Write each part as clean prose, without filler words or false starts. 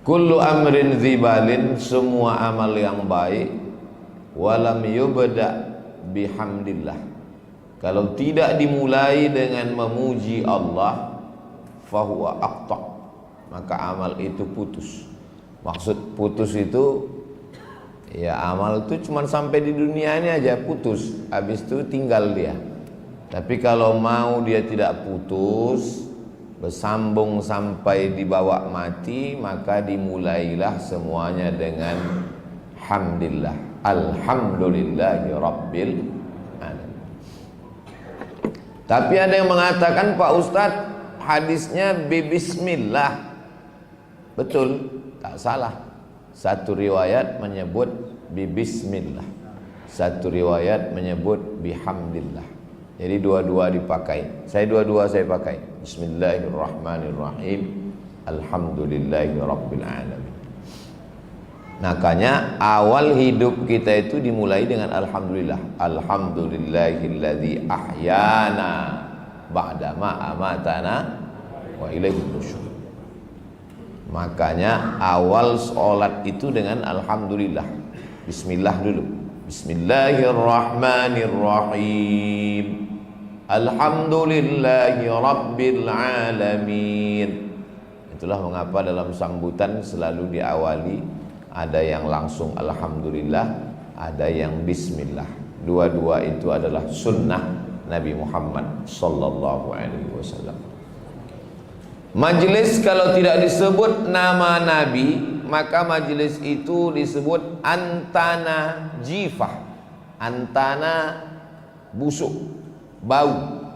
Kullu amrin dzibalin, semua amal yang baik, walam yubda bihamdillah, kalau tidak dimulai dengan memuji Allah, fahuwa aqta, maka amal itu putus. Maksud putus itu ya amal itu cuma sampai di dunia ini aja putus, habis itu tinggal dia. Tapi kalau mau dia tidak putus, bersambung sampai dibawa mati, maka dimulailah semuanya dengan hamdillah, alhamdulillahi rabbil alamin. Tapi ada yang mengatakan, Pak Ustadz, hadisnya bismillah. Betul, tak salah. Satu riwayat menyebut bismillah, satu riwayat menyebut bihamdillah. Jadi dua-dua dipakai. Dua-dua saya pakai. Bismillahirrahmanirrahim, alhamdulillahi rabbil alamin. Makanya awal hidup kita itu dimulai dengan alhamdulillah. Alhamdulillahilladzi ahyana ba'dama amatana wa ilaihi nusyur. Makanya awal sholat itu dengan alhamdulillah. Bismillah dulu. Bismillahirrahmanirrahim, alhamdulillahi rabbil alamin. Itulah mengapa dalam sambutan selalu diawali ada yang langsung alhamdulillah, ada yang bismillah. Dua-dua itu adalah sunnah Nabi Muhammad sallallahu alaihi wasallam. Majelis kalau tidak disebut nama Nabi, maka majelis itu disebut antana jifah. Antana busuk, bau.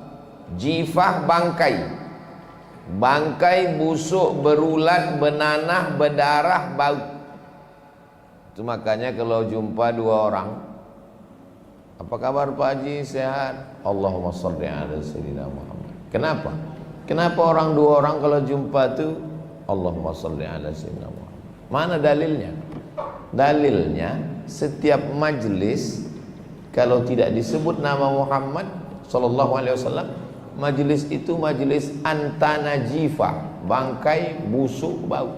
Jifah bangkai. Bangkai busuk, berulat, benanah, berdarah, bau. Itu makanya kalau jumpa dua orang, apa kabar Pak Haji, sehat? Allahumma sholli ala sayyidina Muhammad. Kenapa? Kenapa dua orang kalau jumpa tuh Allahumma sholli ala sayyidina Muhammad? Mana dalilnya? Dalilnya setiap majelis kalau tidak disebut nama Muhammad sallallahu alaihi wasallam, majelis itu majelis antana jifah, bangkai, busuk, bau.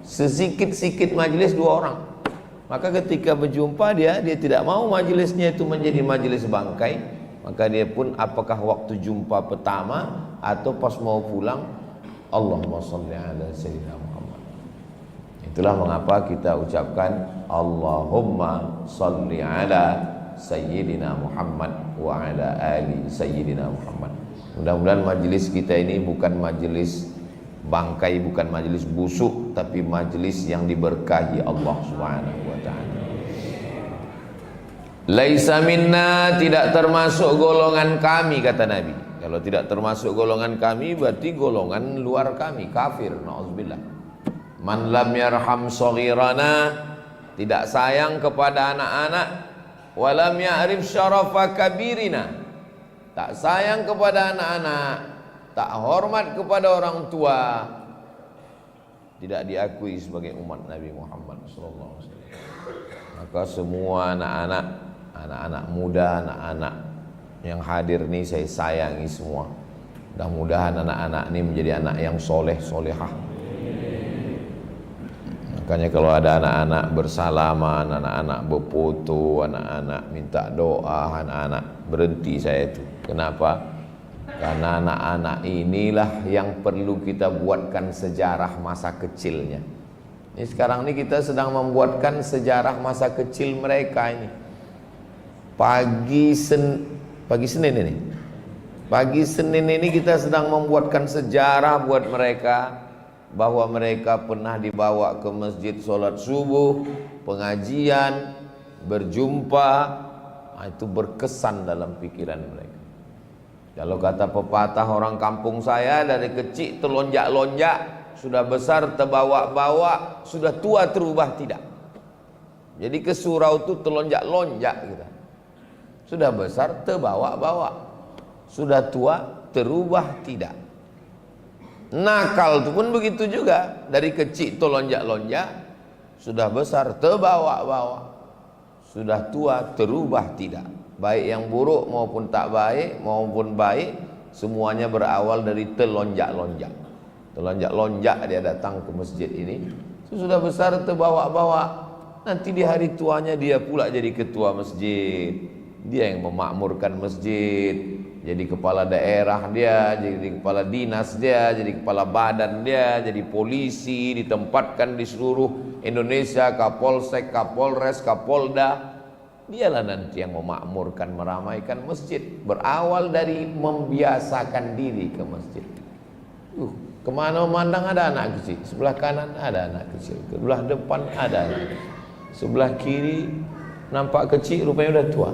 Sesikit-sikit majelis dua orang. Maka ketika berjumpa dia tidak mau majelisnya itu menjadi majelis bangkai, maka dia pun apakah waktu jumpa pertama atau pas mau pulang, Allahumma sholli ala sayyidina Muhammad. Itulah mengapa kita ucapkan Allahumma sholli ala sayyidina Muhammad wa ala ali sayyidina Muhammad. Mudah-mudahan majelis kita ini bukan majelis bangkai, bukan majelis busuk, tapi majelis yang diberkahi Allah Subhanahu wa taala. Laisa minna, tidak termasuk golongan kami, kata Nabi. Kalau tidak termasuk golongan kami, berarti golongan luar kami, kafir, na'udzubillah. Man lam yarham shaghirana, tidak sayang kepada anak-anak, walam ya'rif syarafa kabirina, tak sayang kepada anak-anak, tak hormat kepada orang tua, tidak diakui sebagai umat Nabi Muhammad SAW. Maka semua anak-anak muda, anak-anak yang hadir ini saya sayangi semua. Mudah-mudahan anak-anak ini menjadi anak yang soleh, solehah. Makanya kalau ada anak-anak bersalaman, anak-anak berfoto, anak-anak minta doa, anak-anak berhenti saya itu. Kenapa? Karena anak-anak inilah yang perlu kita buatkan sejarah masa kecilnya. Ini sekarang ini kita sedang membuatkan sejarah masa kecil mereka ini. Pagi Senin ini kita sedang membuatkan sejarah buat mereka, bahwa mereka pernah dibawa ke masjid sholat subuh, pengajian, berjumpa. Itu berkesan dalam pikiran mereka. Kalau kata pepatah orang kampung saya, dari kecil terlonjak-lonjak, sudah besar terbawa-bawa, sudah tua terubah tidak. Jadi ke surau itu terlonjak-lonjak kita. Sudah besar terbawa-bawa, sudah tua terubah tidak. Nakal itu pun begitu juga, dari kecil terlonjak-lonjak, sudah besar terbawa-bawa, sudah tua terubah tidak. Baik yang buruk maupun tak baik maupun baik, semuanya berawal dari terlonjak-lonjak. Terlonjak-lonjak dia datang ke masjid ini, Sudah besar terbawa-bawa. Nanti di hari tuanya dia pula jadi ketua masjid. Dia yang memakmurkan masjid. Jadi kepala daerah dia, jadi kepala dinas dia, jadi kepala badan dia, jadi polisi, ditempatkan di seluruh Indonesia, Kapolsek, Kapolres, Kapolda. Dialah nanti yang memakmurkan, meramaikan masjid. Berawal dari membiasakan diri ke masjid. Kemana memandang ada anak kecil, sebelah kanan ada anak kecil, sebelah depan ada anak, sebelah kiri nampak kecil, rupanya udah tua.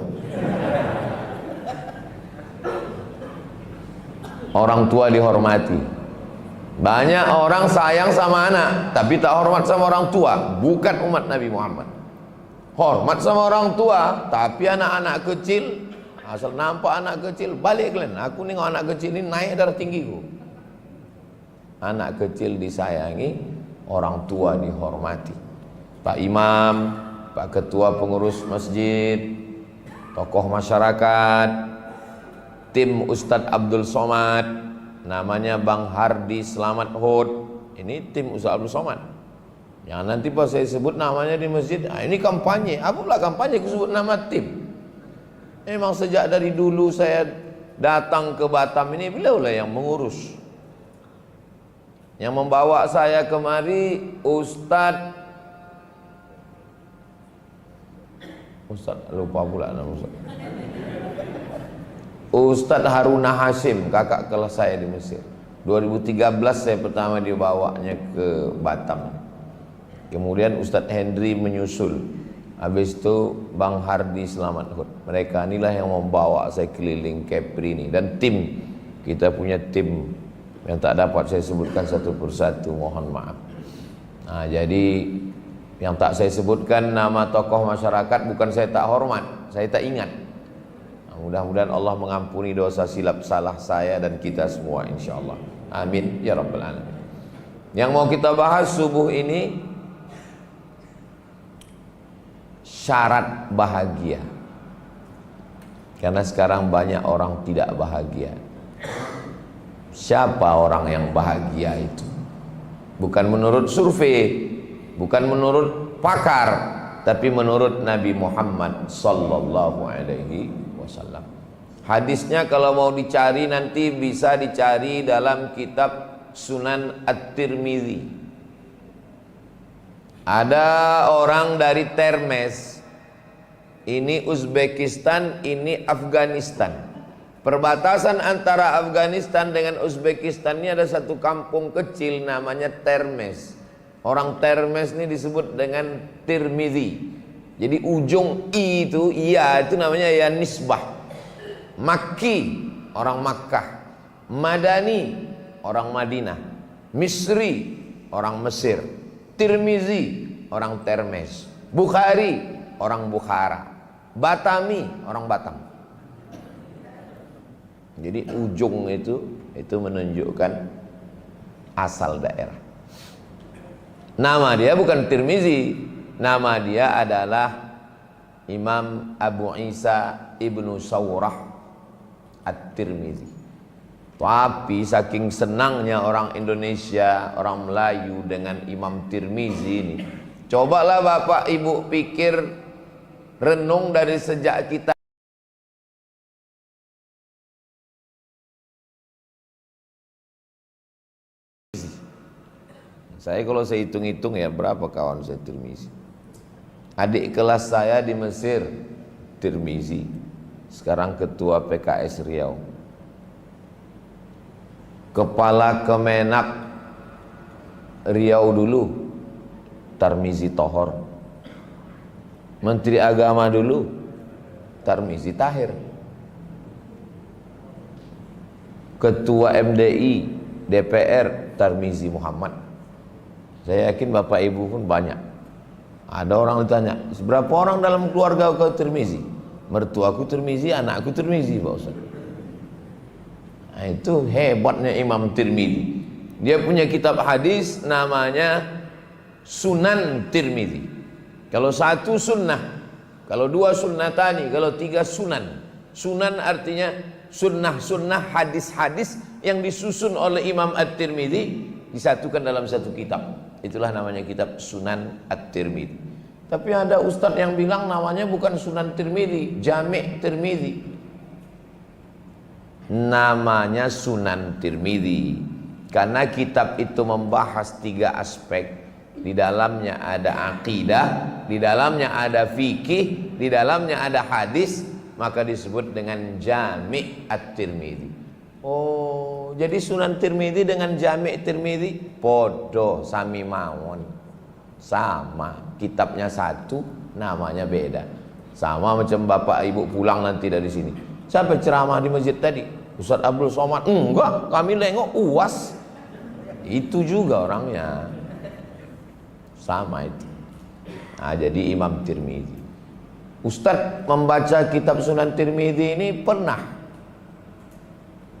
Orang tua dihormati. Banyak orang sayang sama anak, tapi tak hormat sama orang tua. Bukan umat Nabi Muhammad. Hormat sama orang tua, tapi anak-anak kecil, asal nampak anak kecil, balik kalian. Aku nengok anak kecil ini naik darah tinggiku. Anak kecil disayangi, orang tua dihormati. Pak Imam, Pak Ketua Pengurus Masjid, tokoh masyarakat, tim Ustadz Abdul Somad, namanya Bang Hardi Selamat Hud. Ini tim Ustadz Abdul Somad. Yang nanti pas saya sebut namanya di masjid, ini kampanye. Apalah kampanye, aku sebut nama tim. Memang sejak dari dulu saya datang ke Batam ini, beliaulah yang mengurus. Yang membawa saya kemari Ustadz lupa pula nama Ustadz Haruna Hashim, kakak kelas saya di Mesir. 2013 saya pertama dibawanya ke Batam. Kemudian Ustadz Hendri menyusul. Habis itu Bang Hardi Selamat Hud. Mereka inilah yang membawa saya keliling Kepri ini. Dan tim, kita punya tim yang tak dapat saya sebutkan satu persatu, mohon maaf. Nah, jadi yang tak saya sebutkan nama tokoh masyarakat bukan saya tak hormat, saya tak ingat. Nah, mudah-mudahan Allah mengampuni dosa silap salah saya dan kita semua insyaallah. Amin ya rabbal alamin. Yang mau kita bahas subuh ini syarat bahagia. Karena sekarang banyak orang tidak bahagia. Siapa orang yang bahagia itu? Bukan menurut survei, bukan menurut pakar, tapi menurut Nabi Muhammad sallallahu alaihi wasallam. Hadisnya kalau mau dicari nanti bisa dicari dalam kitab Sunan At-Tirmidzi. Ada orang dari Termes, ini Uzbekistan, ini Afghanistan. Perbatasan antara Afghanistan dengan Uzbekistan ini ada satu kampung kecil namanya Termes. Orang Termes ini disebut dengan Tirmidzi. Jadi ujung i itu, iya itu namanya ya nisbah. Makki, orang Makkah. Madani, orang Madinah. Misri, orang Mesir. Tirmizi, orang Termes. Bukhari, orang Bukhara. Batami, orang Batam. Jadi ujung itu menunjukkan asal daerah. Nama dia bukan Tirmizi, nama dia adalah Imam Abu Isa Ibnu Sawrah At-Tirmidzi. Tapi saking senangnya orang Indonesia, orang Melayu dengan Imam Tirmizi ini, cobalah Bapak Ibu pikir, renung dari sejak kita kalau saya hitung-hitung ya berapa kawan saya Tirmizi. Adik kelas saya di Mesir Tirmizi, sekarang ketua PKS Riau. Kepala Kemenak Riau dulu Tarmizi Tohor. Menteri Agama dulu Tarmizi Tahir. Ketua MDI DPR Tarmizi Muhammad. Saya yakin Bapak Ibu pun banyak. Ada orang ditanya, berapa orang dalam keluarga kau Tirmizi? Mertuaku Tirmizi, anakku Tirmizi, Pak Ustaz. Nah, itu hebatnya Imam Tirmizi. Dia punya kitab hadis namanya Sunan Tirmizi. Kalau satu sunnah, kalau dua sunnatani, kalau tiga sunan. Sunan artinya sunnah-sunnah hadis-hadis yang disusun oleh Imam At-Tirmizi. disatukan dalam satu kitab. Itulah namanya kitab Sunan At-Tirmidzi. Tapi ada ustadz yang bilang namanya bukan Sunan Tirmidzi, Jami' Tirmidzi. Namanya Sunan Tirmidzi karena kitab itu membahas 3 aspek. Di dalamnya ada akidah, di dalamnya ada fikih, di dalamnya ada hadis, maka disebut dengan Jami' At-Tirmidzi. Oh, jadi Sunan Tirmidzi dengan Jami' Tirmidzi podo sami mawon. Sama, kitabnya satu, namanya beda. Sama macam bapak ibu pulang nanti dari sini. Siapa ceramah di masjid tadi? Ustaz Abdul Somad. Enggak, kami nengok UAS. Itu juga orangnya. Sama itu. Nah, jadi Imam Tirmidzi. Ustaz membaca kitab Sunan Tirmidzi ini pernah.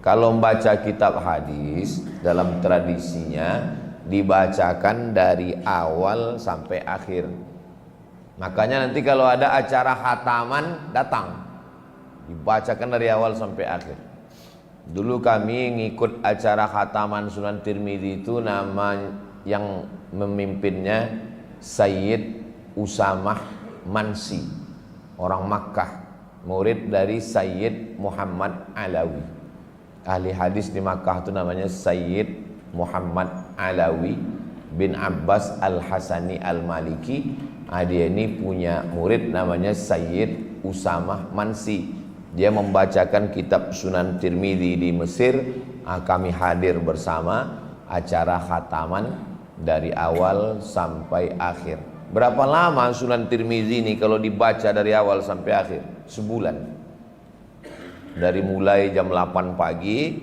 Kalau membaca kitab hadis dalam tradisinya dibacakan dari awal sampai akhir. Makanya nanti kalau ada acara khataman datang, dibacakan dari awal sampai akhir. Dulu kami ngikut acara khataman Sunan Tirmidzi itu, nama yang memimpinnya Sayyid Usamah Mansi, orang Makkah, murid dari Sayyid Muhammad Alawi. Ahli hadis di Makkah itu namanya Sayyid Muhammad Alawi bin Abbas Al-Hasani Al-Maliki. Dia ini punya murid namanya Sayyid Usamah Mansi. Dia membacakan kitab Sunan Tirmidzi di Mesir. Kami hadir bersama acara khataman dari awal sampai akhir. Berapa lama Sunan Tirmidzi ini kalau dibaca dari awal sampai akhir? Sebulan. Dari mulai jam 8 pagi,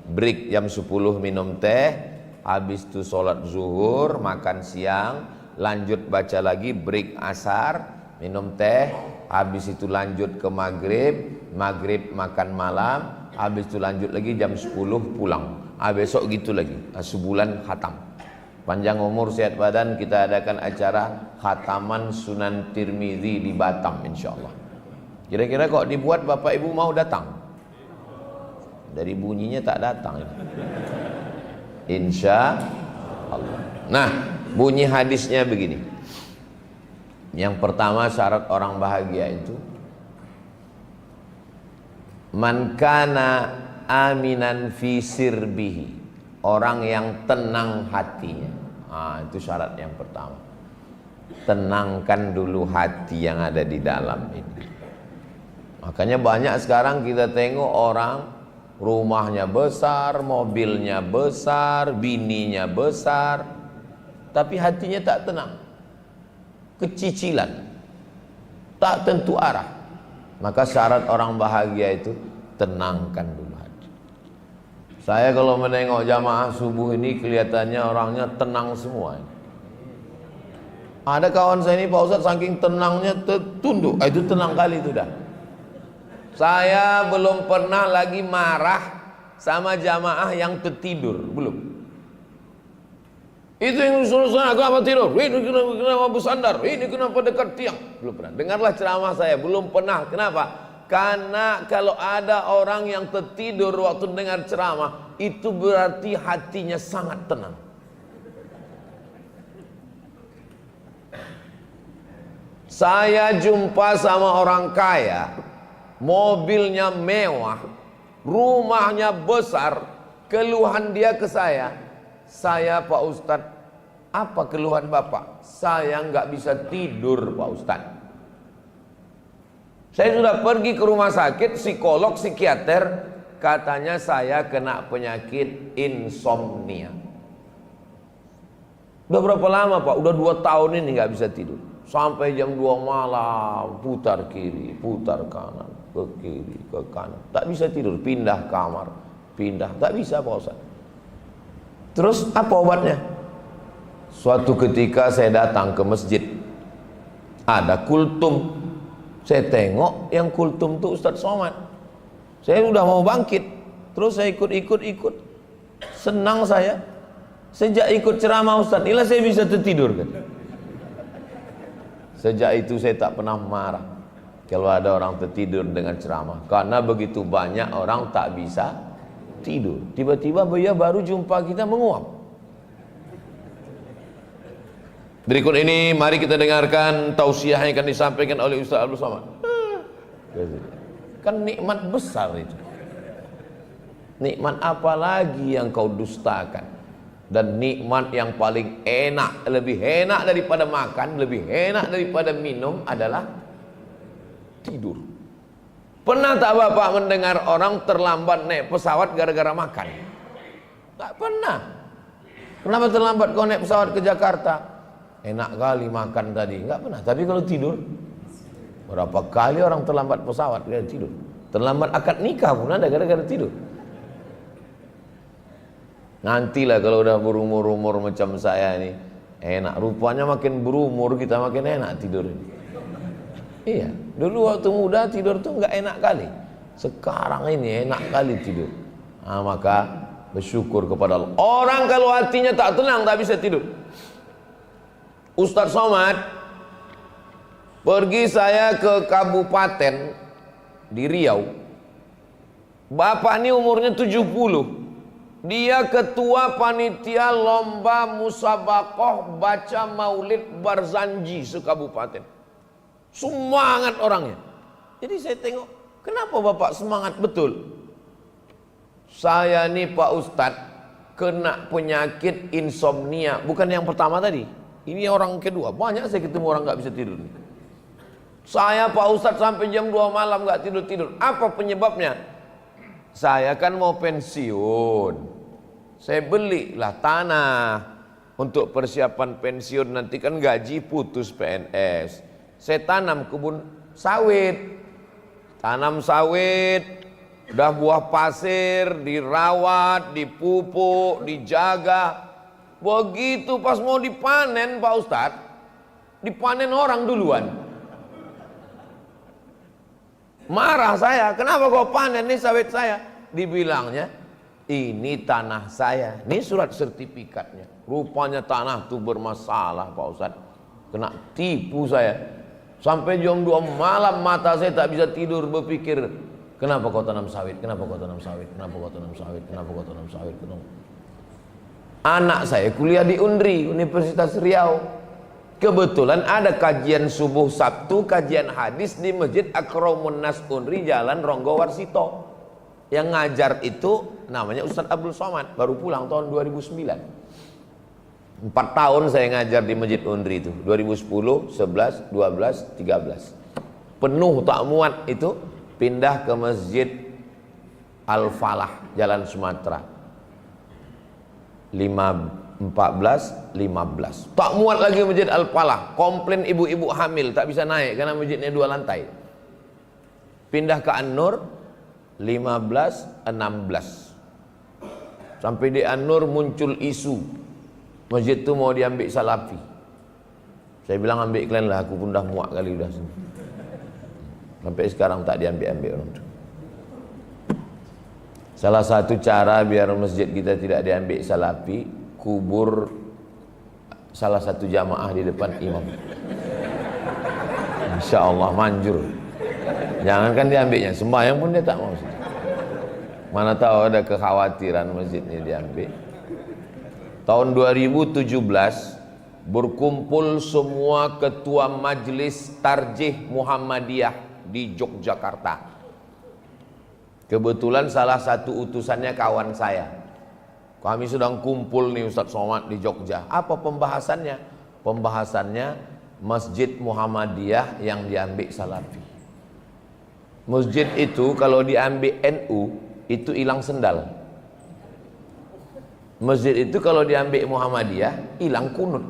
break jam 10 minum teh, habis itu sholat zuhur, makan siang, lanjut baca lagi, break asar, minum teh, habis itu lanjut ke maghrib, maghrib makan malam, habis itu lanjut lagi jam 10 pulang. Besok gitu lagi, sebulan khatam. Panjang umur sehat badan, kita adakan acara khataman Sunan Tirmidzi di Batam insyaallah. Kira-kira kok dibuat bapak ibu mau datang? Dari bunyinya tak datang. Insya Allah. Nah, bunyi hadisnya begini. Yang pertama syarat orang bahagia itu man kana aminan fi sirbihi, orang yang tenang hatinya. Itu syarat yang pertama. Tenangkan dulu hati yang ada di dalam ini. Makanya banyak sekarang kita tengok orang rumahnya besar, mobilnya besar, bininya besar, tapi hatinya tak tenang, kecicilan, tak tentu arah. Maka syarat orang bahagia itu tenangkan dulu hati. Saya kalau menengok jamaah subuh ini kelihatannya orangnya tenang semua. Ada kawan saya ini Pak Ustadz saking tenangnya tertunduk, itu tenang kali itu dah. Saya belum pernah lagi marah sama jamaah yang tertidur, belum. Itu yang usul-usul kenapa tidur? Ini kenapa bersandar? Ini kenapa dekat tiang? Belum pernah. Dengarlah ceramah saya, belum pernah. Kenapa? Karena kalau ada orang yang tertidur waktu dengar ceramah, itu berarti hatinya sangat tenang. Saya jumpa sama orang kaya, mobilnya mewah, rumahnya besar, keluhan dia ke saya Pak Ustadz, apa keluhan Bapak? Saya nggak bisa tidur Pak Ustadz. Saya sudah pergi ke rumah sakit, psikolog, psikiater, katanya saya kena penyakit insomnia. Udah berapa lama Pak? Udah 2 tahun ini nggak bisa tidur. Sampai jam 2 malam, putar kiri, putar kanan, ke kiri, ke kanan. Tak bisa tidur, pindah kamar, pindah, tak bisa Pak Ustaz. Terus apa obatnya? Suatu ketika saya datang ke masjid, ada kultum. Saya tengok yang kultum itu Ustaz Somad. Saya udah mau bangkit, terus saya ikut. Senang saya. Sejak ikut ceramah Ustaz, inilah saya bisa tertidur kan. Sejak itu saya tak pernah marah kalau ada orang tertidur dengan ceramah, karena begitu banyak orang tak bisa tidur. Tiba-tiba dia baru jumpa kita menguap. Berikut ini mari kita dengarkan tausiah yang akan disampaikan oleh Ustaz Abdul Somad. Kan nikmat besar itu. Nikmat apa lagi yang kau dustakan? Dan nikmat yang paling enak, lebih enak daripada makan, lebih enak daripada minum adalah tidur. Pernah tak Bapak mendengar orang terlambat naik pesawat gara-gara makan? Tak pernah. Kenapa terlambat kau naik pesawat ke Jakarta? Enak kali makan tadi. Enggak pernah. Tapi kalau tidur, berapa kali orang terlambat pesawat gara-gara tidur. Terlambat akad nikah pun ada gara-gara tidur. Nantilah kalau udah berumur-umur macam saya ini, enak. Rupanya makin berumur kita makin enak tidur ini. Iya, dulu waktu muda tidur tuh nggak enak kali. Sekarang ini enak kali tidur. Nah, maka bersyukur kepada Allah. Orang kalau hatinya tak tenang tak bisa tidur. Ustaz Somad, pergi saya ke kabupaten di Riau. Bapak ini umurnya 70. Dia ketua panitia lomba musabakoh baca maulid Barzanji se-kabupaten. Semangat orangnya. Jadi saya tengok, kenapa Bapak semangat betul? Saya nih Pak Ustadz kena penyakit insomnia. Bukan yang pertama tadi. Ini orang kedua. Banyak saya ketemu orang nggak bisa tidur. Saya Pak Ustadz sampai jam 2 malam nggak tidur-tidur. Apa penyebabnya? Saya kan mau pensiun. Saya belilah tanah untuk persiapan pensiun. Nanti kan gaji putus PNS. Saya tanam kebun sawit. Tanam sawit. Udah buah pasir, dirawat, dipupuk, dijaga. Begitu pas mau dipanen Pak Ustadz, dipanen orang duluan. Marah saya, kenapa kau panen nih sawit saya? Dibilangnya, ini tanah saya, ini surat sertifikatnya. Rupanya tanah itu bermasalah Pak Ustadz. Kena tipu saya. Sampai jam 2 malam mata saya tak bisa tidur berpikir, kenapa kau tanam sawit? Kenapa kau tanam sawit? Kenapa kau tanam sawit? Kenapa kau tanam sawit? Anak saya kuliah di UNRI, Universitas Riau. Kebetulan ada kajian subuh Sabtu, kajian hadis di Masjid Akramun Nas UNRI Jalan Ronggo Warsito. Yang ngajar itu namanya Ustaz Abdul Somad, baru pulang tahun 2009. 4 tahun saya ngajar di Masjid UNRI itu, 2010, 11, 12, 13. Penuh tak muat itu, pindah ke Masjid Al-Falah, Jalan Sumatera. 14, 15. Tak muat lagi Masjid Al-Falah. Komplain ibu-ibu hamil tak bisa naik karena masjidnya 2 lantai. Pindah ke An-Nur 15, 16. Sampai di An-Nur muncul isu masjid itu mau diambil Salafi. Saya bilang ambil kalian lah, aku pun dah muak kali udah sini. Sampai sekarang tak diambil orang itu. Salah satu cara biar masjid kita tidak diambil Salafi, kubur salah satu jamaah di depan imam. Insya Allah manjur. Jangankan diambilnya, sembahyang pun dia tak mau. Mana tahu ada kekhawatiran masjidnya diambil. Tahun 2017 berkumpul semua ketua majelis tarjih Muhammadiyah di Yogyakarta. Kebetulan salah satu utusannya kawan saya. Kami sedang kumpul nih Ustaz Somad di Jogja. Apa pembahasannya? Pembahasannya Masjid Muhammadiyah yang diambil Salafi. Masjid itu kalau diambil NU itu hilang sendal. Masjid itu kalau diambil Muhammadiyah hilang kunut.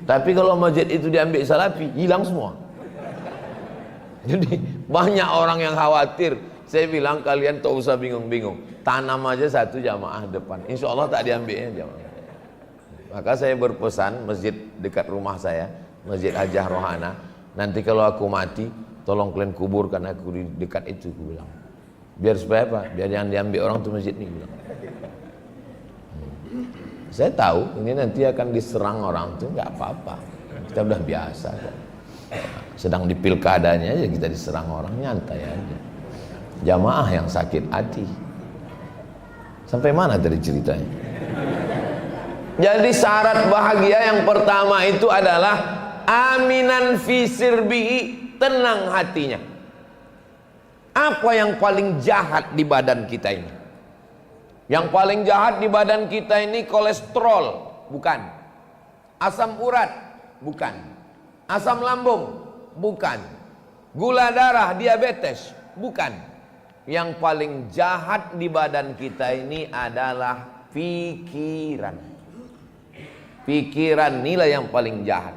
Tapi kalau masjid itu diambil Salafi hilang semua. Jadi banyak orang yang khawatir. Saya bilang kalian tak usah bingung-bingung, tanam aja satu jamaah depan, insya Allah tak diambilnya jamaah. Maka saya berpesan masjid dekat rumah saya, Masjid Hajah Rohana, nanti kalau aku mati tolong kalian kuburkan aku di dekat itu, aku bilang. Biar supaya apa? Biar jangan diambil orang tuh masjid ini, bilang. Saya tahu ini nanti akan diserang orang tuh, nggak apa-apa, kita udah biasa kok. Sedang di pilkadanya aja kita diserang orang, nyantai aja. Jamaah yang sakit hati. Sampai mana tadi ceritanya? Jadi syarat bahagia yang pertama itu adalah aminan fi sirbihi, tenang hatinya. Apa yang paling jahat di badan kita ini? Yang paling jahat di badan kita ini kolesterol, bukan. Asam urat, bukan. Asam lambung, bukan. Gula darah, diabetes, bukan. Yang paling jahat di badan kita ini adalah pikiran. Pikiran inilah yang paling jahat.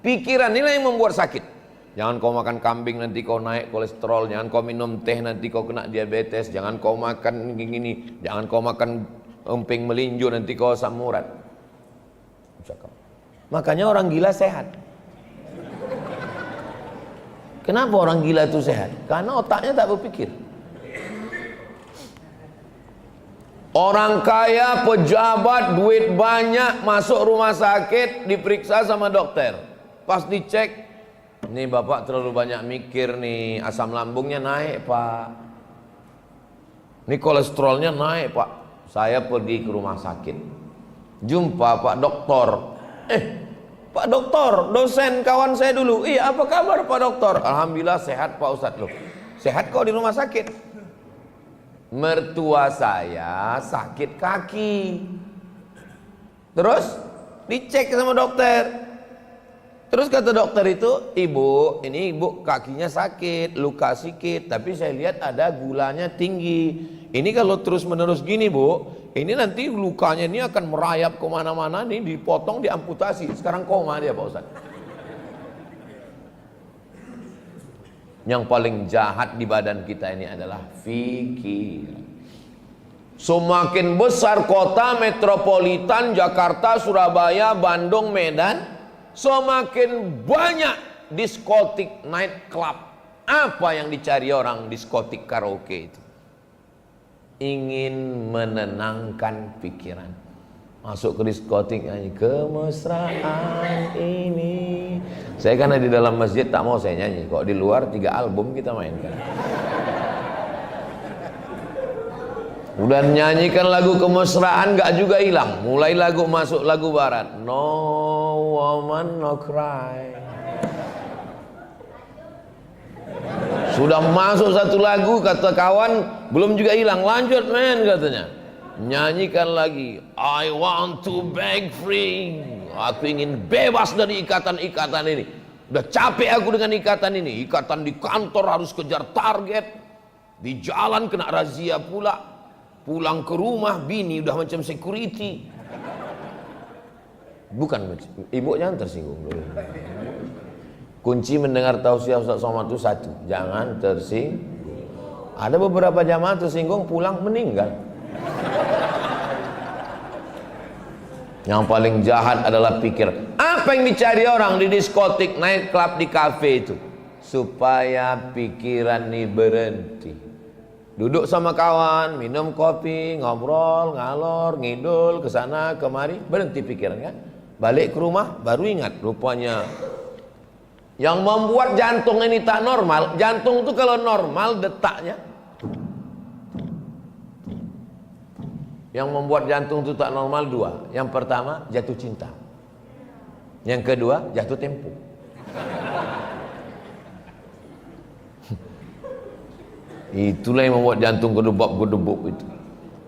Pikiran inilah yang membuat sakit. Jangan kau makan kambing nanti kau naik kolesterol. Jangan kau minum teh nanti kau kena diabetes. Jangan kau makan gini. Jangan kau makan emping melinjo nanti kau asam urat. Makanya orang gila sehat. Kenapa orang gila itu sehat? Karena otaknya tak berpikir. Orang kaya, pejabat, duit banyak, masuk rumah sakit, diperiksa sama dokter. Pas dicek, nih bapak terlalu banyak mikir nih, asam lambungnya naik pak, nih kolesterolnya naik pak. Saya pergi ke rumah sakit, jumpa pak dokter. Pak dokter, dosen kawan saya dulu. Iya, apa kabar pak dokter? Alhamdulillah sehat pak ustadz. Loh, sehat kok di rumah sakit? Mertua saya sakit kaki. Terus dicek sama dokter. Terus kata dokter itu, ibu, ini ibu kakinya sakit, luka sedikit, tapi saya lihat ada gulanya tinggi. Ini kalau terus menerus gini bu, ini nanti lukanya ini akan merayap kemana-mana nih, dipotong, diamputasi. Sekarang koma dia pak ustadz. Yang paling jahat di badan kita ini adalah fikir. Semakin besar kota metropolitan Jakarta, Surabaya, Bandung, Medan, semakin banyak diskotik, night club. Apa yang dicari orang diskotik karaoke itu? Ingin menenangkan pikiran. Masuk ke diskotik nyanyi kemesraan ini. Saya karena di dalam masjid tak mau saya nyanyi. Kok di luar 3 album kita mainkan. Udah nyanyikan lagu kemesraan gak juga hilang. Mulai lagu masuk lagu barat. No woman no cry. Sudah masuk satu lagu kata kawan belum juga hilang. Lanjut men katanya. Nyanyikan lagi, I want to break free. Aku ingin bebas dari ikatan-ikatan ini. Udah capek aku dengan ikatan ini. Ikatan di kantor harus kejar target, di jalan kena razia pula, pulang ke rumah bini udah macam security. Bukan, ibu jangan tersinggung dulu. Kunci mendengar tausiah Ustaz Somad itu satu, jangan tersinggung. Ada beberapa jamaah tersinggung pulang meninggal. Yang paling jahat adalah pikir. Apa yang dicari orang di diskotik, night club, di kafe itu? Supaya pikiran ini berhenti. Duduk sama kawan, minum kopi, ngobrol, ngalor, ngidul, kesana kemari, berhenti pikiran kan? Balik ke rumah, baru ingat rupanya. Yang membuat jantung ini tak normal, jantung itu kalau normal detaknya. Yang membuat jantung itu tak normal 2. Yang pertama jatuh cinta. Yang kedua jatuh tempo. Itulah yang membuat jantung gedebuk itu.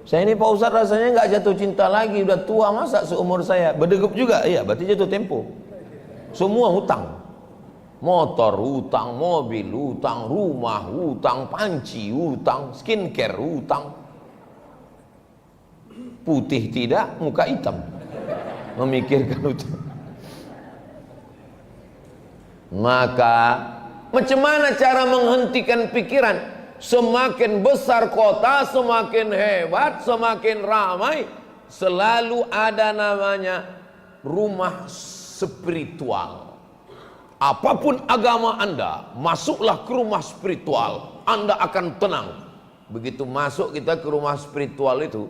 Saya ini Pak Ustaz rasanya nggak jatuh cinta lagi, udah tua masa seumur saya. Berdegup juga, iya berarti jatuh tempo. Semua hutang. Motor hutang, mobil hutang, rumah hutang, panci hutang, skincare hutang. Putih tidak, muka hitam. Memikirkan itu. Maka macam mana cara menghentikan pikiran? Semakin besar kota, semakin hebat, semakin ramai, selalu ada namanya rumah spiritual. Apapun agama Anda, masuklah ke rumah spiritual, Anda akan tenang. Begitu masuk kita ke rumah spiritual itu,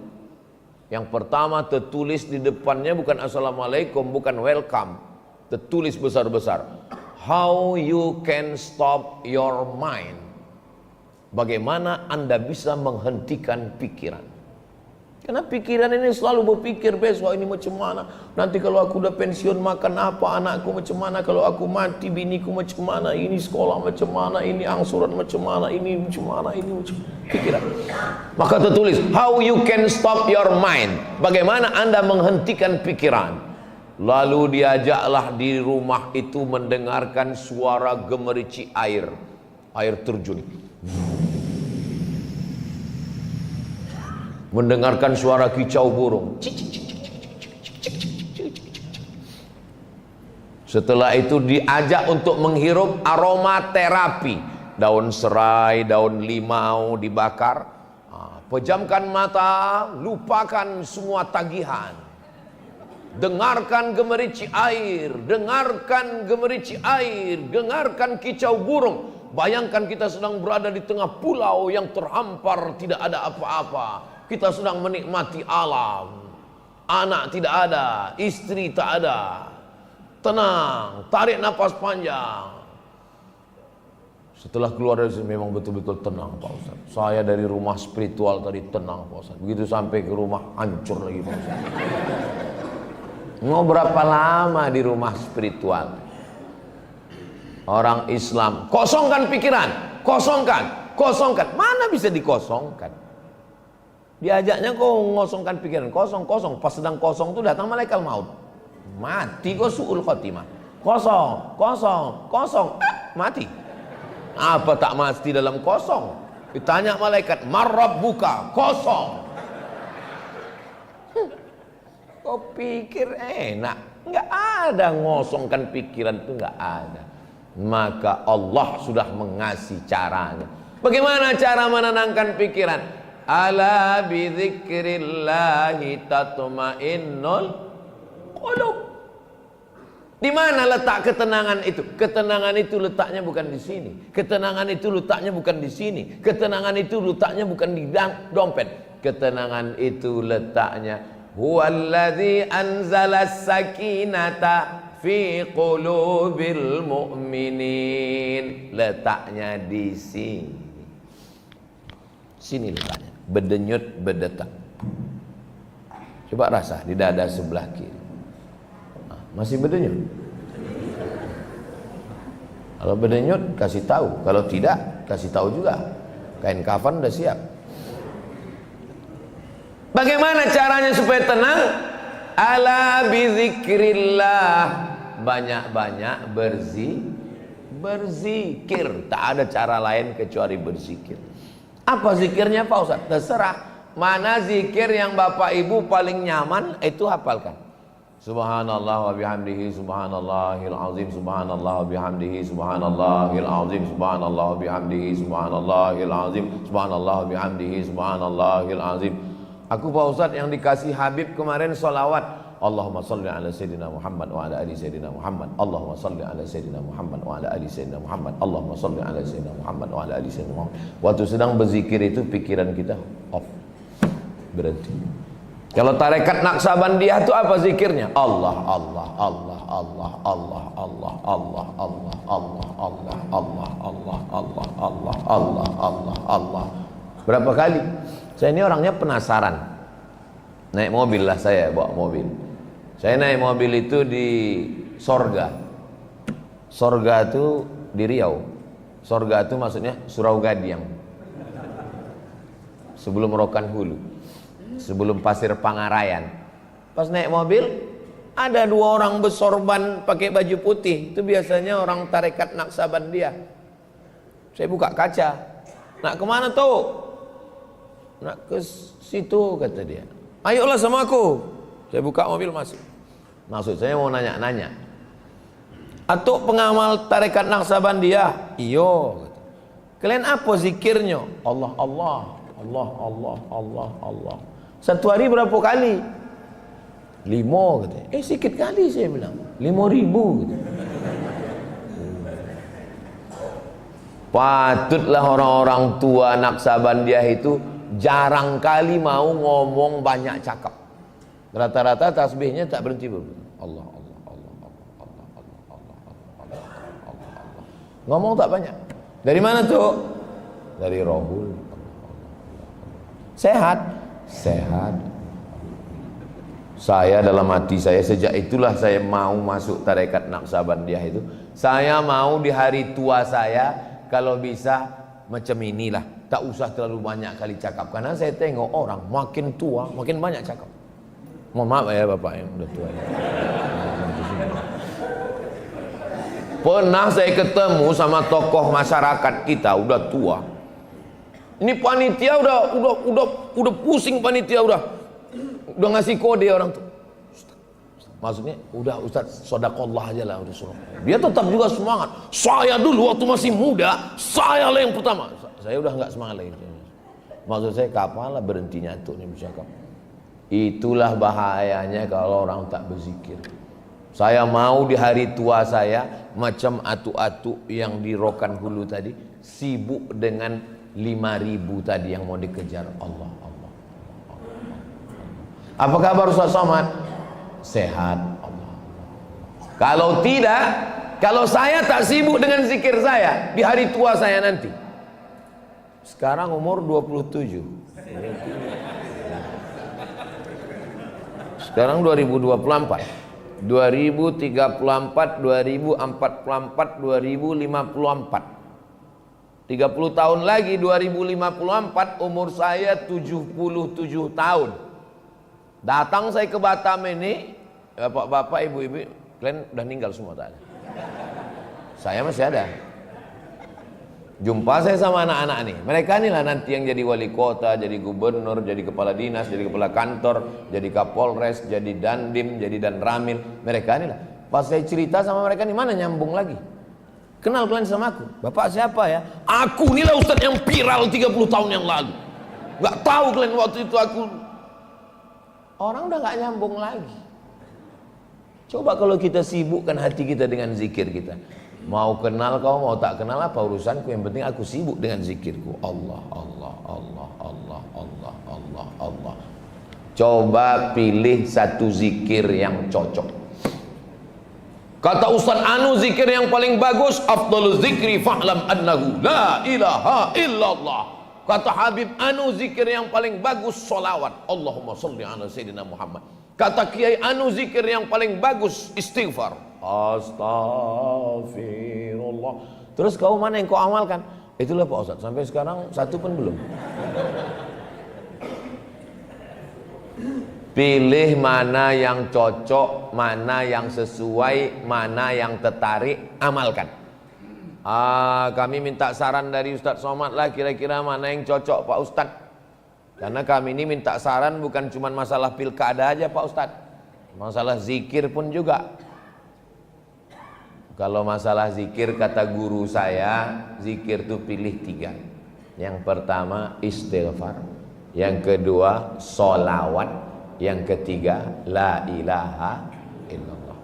yang pertama tertulis di depannya bukan assalamualaikum, bukan welcome, tertulis besar-besar, how you can stop your mind. Bagaimana Anda bisa menghentikan pikiran? Karena pikiran ini selalu berpikir besok ini macam mana, nanti kalau aku udah pensiun makan apa, anakku macam mana, kalau aku mati biniku macam mana, ini sekolah macam mana, ini angsuran macam mana, ini macam mana, ini macam pikiran. Maka tertulis, how you can stop your mind, bagaimana Anda menghentikan pikiran. Lalu diajaklah di rumah itu mendengarkan suara gemericik air terjun, mendengarkan suara kicau burung. Setelah itu diajak untuk menghirup aroma terapi, daun serai, daun limau dibakar. Pejamkan mata, lupakan semua tagihan. Dengarkan gemericik air, dengarkan gemericik air, dengarkan kicau burung. Bayangkan kita sedang berada di tengah pulau yang terhampar, tidak ada apa-apa. Kita sedang menikmati alam. Anak tidak ada, istri tak ada. Tenang, tarik nafas panjang. Setelah keluar dari sini memang betul-betul tenang, Pak Ustaz. Saya dari rumah spiritual tadi tenang, Pak Ustaz. Begitu sampai ke rumah hancur lagi, Pak Ustaz. Mau berapa lama di rumah spiritual? Orang Islam, kosongkan pikiran, kosongkan. Mana bisa dikosongkan? Diajaknya kok ngosongkan pikiran, kosong. Pas sedang kosong itu datang malaikat maut. Mati kok su'ul khotimah. Kosong. Mati. Apa tak mati dalam kosong? Ditanya malaikat, marrabbuka, kosong. Kau pikir enak? Enggak ada ngosongkan pikiran itu, enggak ada. Maka Allah sudah mengasih caranya. Bagaimana cara menenangkan pikiran? Ala bidzikrillahi tatmainnul qulub. Di mana letak ketenangan itu? Ketenangan itu letaknya bukan di sini. Ketenangan itu letaknya bukan di sini. Ketenangan itu letaknya bukan di dompet. Ketenangan itu letaknya huwallazi anzalas sakinata fi qulubil mu'minin. Letaknya di sini. Sini letaknya. Berdenyut berdetak. Coba rasa di dada sebelah kiri. Masih berdenyut? Kalau berdenyut kasih tahu, kalau tidak kasih tahu juga. Kain kafan udah siap. Bagaimana caranya supaya tenang? Ala bizikrillah, banyak-banyak berzikir. Tak ada cara lain kecuali berzikir. Apa zikirnya Pak Ustaz? Terserah. Mana zikir yang Bapak Ibu paling nyaman, itu hafalkan. Subhanallah wa bihamdihi subhanallahil azim, subhanallah wa bihamdihi subhanallahil azim, subhanallah wa bihamdihi subhanallahil azim, subhanallah wa bihamdihi subhanallahil azim. Aku Pak Ustaz yang dikasih Habib kemarin sholawat, Allahumma salli ala Sayyidina Muhammad wa ala ali Sayyidina Muhammad, Allahumma salli ala Sayyidina Muhammad wa ala ali Sayyidina Muhammad, Allahumma salli ala Sayyidina Muhammad wa ala ali Sayyidina Muhammad. Waktu sedang berzikir itu pikiran kita off, berhenti. Kalau tarekat Naqsabandiyah itu apa zikirnya? Allah, Allah, Allah, Allah, Allah, Allah, Allah, Allah, Allah, Allah, Allah, Allah, Allah, Allah, Allah, Allah, Allah. Berapa kali? Saya ini orangnya penasaran. Naik mobil lah saya, bawa mobil. Saya naik mobil itu di Sorga. Sorga itu di Riau. Sorga itu maksudnya Surau Gadiang. Sebelum Rokan Hulu. Sebelum Pasir Pangarayan. Pas naik mobil, ada dua orang bersorban pakai baju putih. Itu biasanya orang tarekat Naqsabandiyah. Saya buka kaca. Nak kemana tuh? Nak ke situ, kata dia. Ayolah sama aku. Saya buka mobil masuk. Maksud saya mau nanya-nanya. Atuk pengamal tarekat Naqsabandiyah? Iyo. Kalian apa zikirnya? Allah, Allah, Allah, Allah, Allah, Allah. Satu hari berapa kali? 5 katanya. Sikit kali saya bilang. 5.000 katanya. Patutlah orang-orang tua Naqsabandiyah itu jarang kali mau ngomong banyak cakap. Rata-rata tasbihnya tak berhenti berhenti. Allah, Allah, Allah, Allah, Allah, Allah, Allah, Allah, Allah, Allah. Ngomong tak banyak. Dari mana tuh? Dari Rohul. Sehat. Sehat. Saya dalam hati saya, sejak itulah saya mau masuk tarekat Naqsabandiyah itu. Saya mau di hari tua saya kalau bisa macam inilah, tak usah terlalu banyak kali cakap, karena saya tengok orang makin tua makin banyak cakap. Mohon maaf ya bapak yang udah tua. Pernah saya ketemu sama tokoh masyarakat kita udah tua. Ini panitia udah pusing, panitia udah ngasih kode orang tuh. Maksudnya udah Ustaz sodakollah aja lah, udah suruh. Dia tetap juga semangat. Saya dulu waktu masih muda, saya lah yang pertama. Saya udah nggak semangat lagi. Maksud saya kapan lah berhentinya tuh nih bercakap. Itulah bahayanya kalau orang tak berzikir. Saya mau di hari tua saya macam atu-atu yang di Rokan Hulu tadi, sibuk dengan 5.000 tadi yang mau dikejar Allah. Apa kabar Ustaz Somad? Sehat Allah. Kalau tidak, kalau saya tak sibuk dengan zikir saya di hari tua saya nanti. Sekarang umur 27. Sekarang 2024. 2034, 2044, 2054. 30 tahun lagi 2054 umur saya 77 tahun. Datang saya ke Batam ini, bapak-bapak, ibu-ibu, kalian udah meninggal semua tak ada. Saya masih ada. Jumpa saya sama anak-anak nih. Mereka inilah nanti yang jadi wali kota, jadi gubernur, jadi kepala dinas, jadi kepala kantor, jadi kapolres, jadi dandim, jadi danramil. Mereka inilah. Pas saya cerita sama mereka nih, mana nyambung lagi? Kenal kalian sama aku? Bapak siapa ya? Aku inilah Ustadz yang viral 30 tahun yang lalu. Gak tahu kalian waktu itu aku. Orang udah gak nyambung lagi. Coba kalau kita sibukkan hati kita dengan zikir kita. Mau kenal kau, mau tak kenal apa urusanku, yang penting aku sibuk dengan zikirku. Allah, Allah, Allah, Allah, Allah, Allah, Allah. Coba pilih satu zikir yang cocok. Kata Ustaz Anu, zikir yang paling bagus, afdalul zikri fa'lam annahu la ilaha illallah. Kata Habib Anu, zikir yang paling bagus solawat, Allahumma salli ala Sayyidina Muhammad. Kata Kiai Anu, zikir yang paling bagus istighfar, astaghfirullah. Terus kau mana yang kau amalkan? Itulah Pak Ustaz, sampai sekarang satu pun belum. Pilih mana yang cocok, mana yang sesuai, mana yang tertarik, amalkan. Kami minta saran dari Ustadz Somad lah, kira-kira mana yang cocok Pak Ustadz. Karena kami ini minta saran bukan cuma masalah pilkada aja Pak Ustadz, masalah zikir pun juga. Kalau masalah zikir, kata guru saya, zikir itu pilih 3. Yang pertama istighfar, yang kedua sholawat, yang ketiga la ilaha illallah.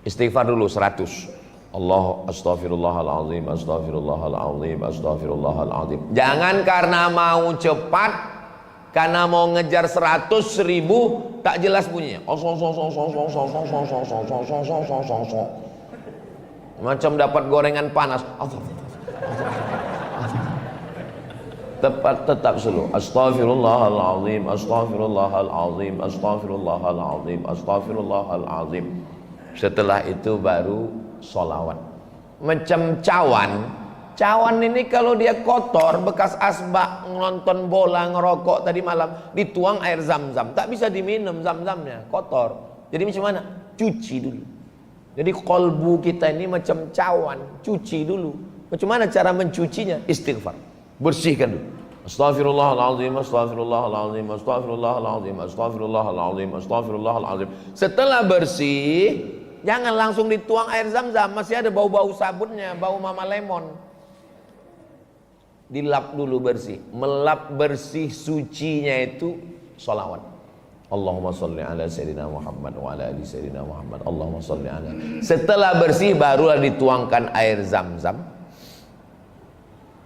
Istighfar dulu 100. Allah astaghfirullahaladzim, astaghfirullahaladzim, astaghfirullahaladzim. Jangan karena mau cepat, karena mau ngejar 100.000 tak jelas bunyinya. Macam dapat gorengan panas. Tetap slow. Astaghfirullahaladzim, astaghfirullahaladzim, astaghfirullahaladzim, astaghfirullahaladzim. Setelah itu baru sholawat. Macam cawan ini kalau dia kotor, bekas asbak, nonton bola, ngerokok tadi malam, dituang air zam-zam, tak bisa diminum zam-zamnya, kotor. Jadi macam mana? Cuci dulu. Jadi kolbu kita ini macam cawan, cuci dulu. Macam mana cara mencucinya? Istighfar. Bersihkan dulu. Astaghfirullahaladzim, astaghfirullahaladzim, astaghfirullahaladzim, astaghfirullahaladzim, astaghfirullahaladzim. Setelah bersih, jangan langsung dituang air zam-zam, masih ada bau-bau sabunnya, bau mama lemon. Dilap dulu bersih. Melap bersih sucinya itu sholawat. Allahumma salli ala Sayyidina Muhammad wa ala ali Sayyidina Muhammad. Allahumma salli ala. Setelah bersih barulah dituangkan air zam-zam.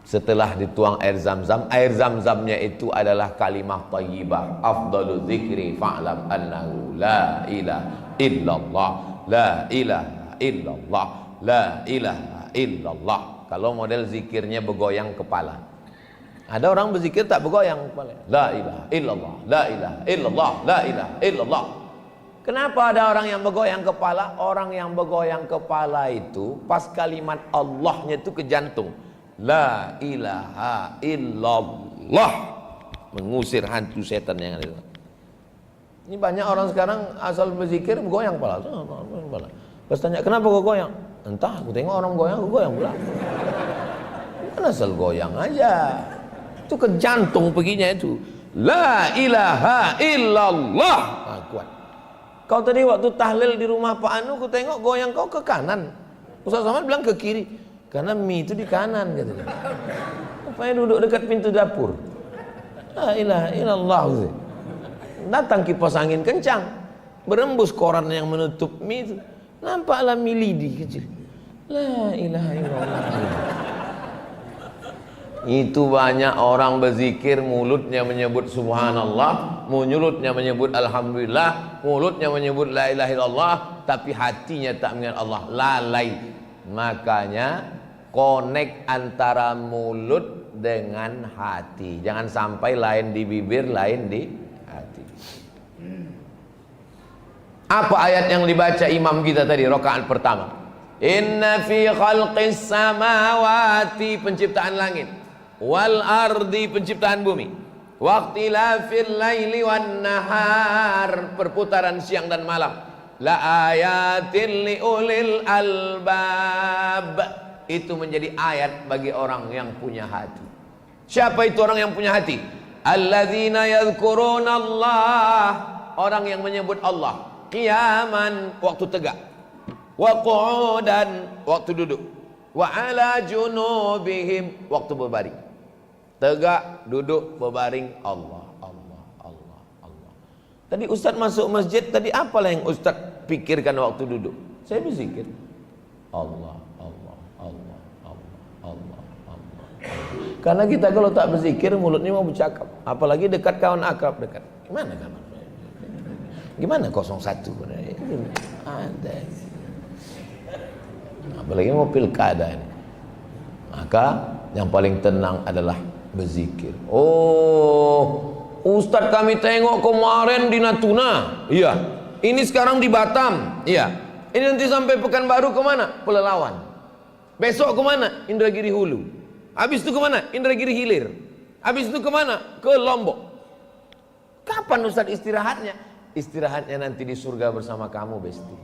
Setelah dituang air zam-zam, air zam-zamnya itu adalah kalimah thayyibah. Afdalu dzikri fa'lam annahu la ilaha illallah, la ilaha illallah, la ilaha illallah. Kalau model zikirnya begoyang kepala, Ada orang berzikir tak bergoyang kepala. La ilaha illallah, la ilaha illallah, la ilaha illallah. Kenapa ada orang yang bergoyang kepala? Orang yang bergoyang kepala itu pas kalimat Allahnya itu ke jantung. La ilaha illallah, mengusir hantu setan yang ada. Ini banyak orang sekarang asal berzikir bergoyang kepala. Pas tanya kenapa kau goyang? Entah, aku tengok orang goyang, aku goyang pula. Bukan asal goyang aja. Itu ke jantung perginya itu. La ilaha illallah. Kuat. Kau tadi waktu tahlil di rumah Pak Anu, aku tengok goyang kau ke kanan. Ustaz Somad bilang ke kiri. Karena mie itu di kanan katanya. Rupanya duduk dekat pintu dapur. La ilaha illallah. Datang kipas angin kencang, berembus koran yang menutup mie itu. Nampaklah mie lidi kecil. La ilaha illallah. Itu banyak orang berzikir, mulutnya menyebut subhanallah, mulutnya menyebut alhamdulillah, mulutnya menyebut la ilaha illallah, tapi hatinya tak mengingat Allah, lalai. Makanya connect antara mulut dengan hati. Jangan sampai lain di bibir, lain di hati. Apa ayat yang dibaca imam kita tadi rakaat pertama? Inna fi khalqis samawati, penciptaan langit, wal ardi, penciptaan bumi, waqtilafil laili wan nahar, perputaran siang dan malam, la ayatin liulil albab, itu menjadi ayat bagi orang yang punya hati. Siapa itu orang yang punya hati? Alladzina yadhkuruna Allah, orang yang menyebut Allah qiyaman, waktu tegak, wa qu'udan, waktu duduk, wa ala junubihim, waktu berbaring. Tegak, duduk, berbaring, Allah, Allah, Allah, Allah. Tadi Ustaz masuk masjid, tadi apalah yang Ustaz pikirkan waktu duduk? Saya berzikir Allah, Allah, Allah, Allah, Allah, Allah. Karena kita kalau tak berzikir, mulutnya mau bercakap. Apalagi dekat kawan akrab dekat. Gimana kawan? Gimana 01? Ada. Apalagi mau pilkada ini. Maka yang paling tenang adalah berzikir. Oh, Ustadz kami tengok kemarin di Natuna. Iya. Ini sekarang di Batam. Iya. Ini nanti sampai Pekanbaru kemana? Pelelawan. Besok kemana? Indragiri Hulu. Habis itu kemana? Indragiri Hilir. Habis itu kemana? Ke Lombok. Kapan Ustadz istirahatnya? Istirahatnya nanti di surga bersama kamu, Besti.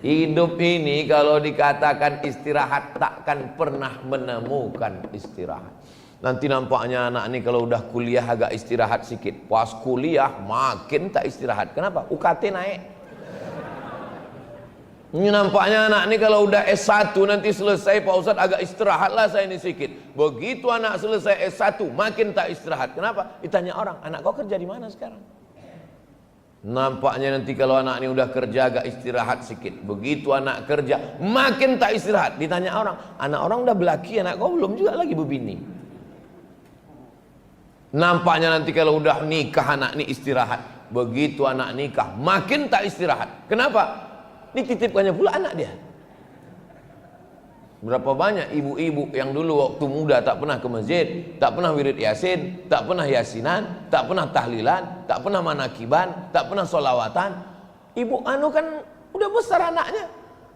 Hidup ini kalau dikatakan istirahat, takkan pernah menemukan istirahat. Nanti nampaknya anak ini kalau udah kuliah agak istirahat sedikit. Pas kuliah makin tak istirahat. Kenapa? UKT naik. Ini nampaknya anak ini kalau udah S1 nanti selesai, Pak Ustadz agak istirahatlah saya ini sedikit. Begitu anak selesai S1 makin tak istirahat. Kenapa? Ditanya orang, anak kau kerja di mana sekarang? Nampaknya nanti kalau anak ini udah kerja agak istirahat sedikit. Begitu anak kerja makin tak istirahat. Ditanya orang, anak orang udah belaki, anak kau belum juga lagi berbini. Nampaknya nanti kalau udah nikah anak ini istirahat. Begitu anak nikah makin tak istirahat. Kenapa? Dititipkannya pula anak dia. Berapa banyak ibu-ibu yang dulu waktu muda tak pernah ke masjid, tak pernah wirid yasin, tak pernah yasinan, tak pernah tahlilan, tak pernah manakiban, tak pernah solawatan. Ibu anu kan udah besar anaknya,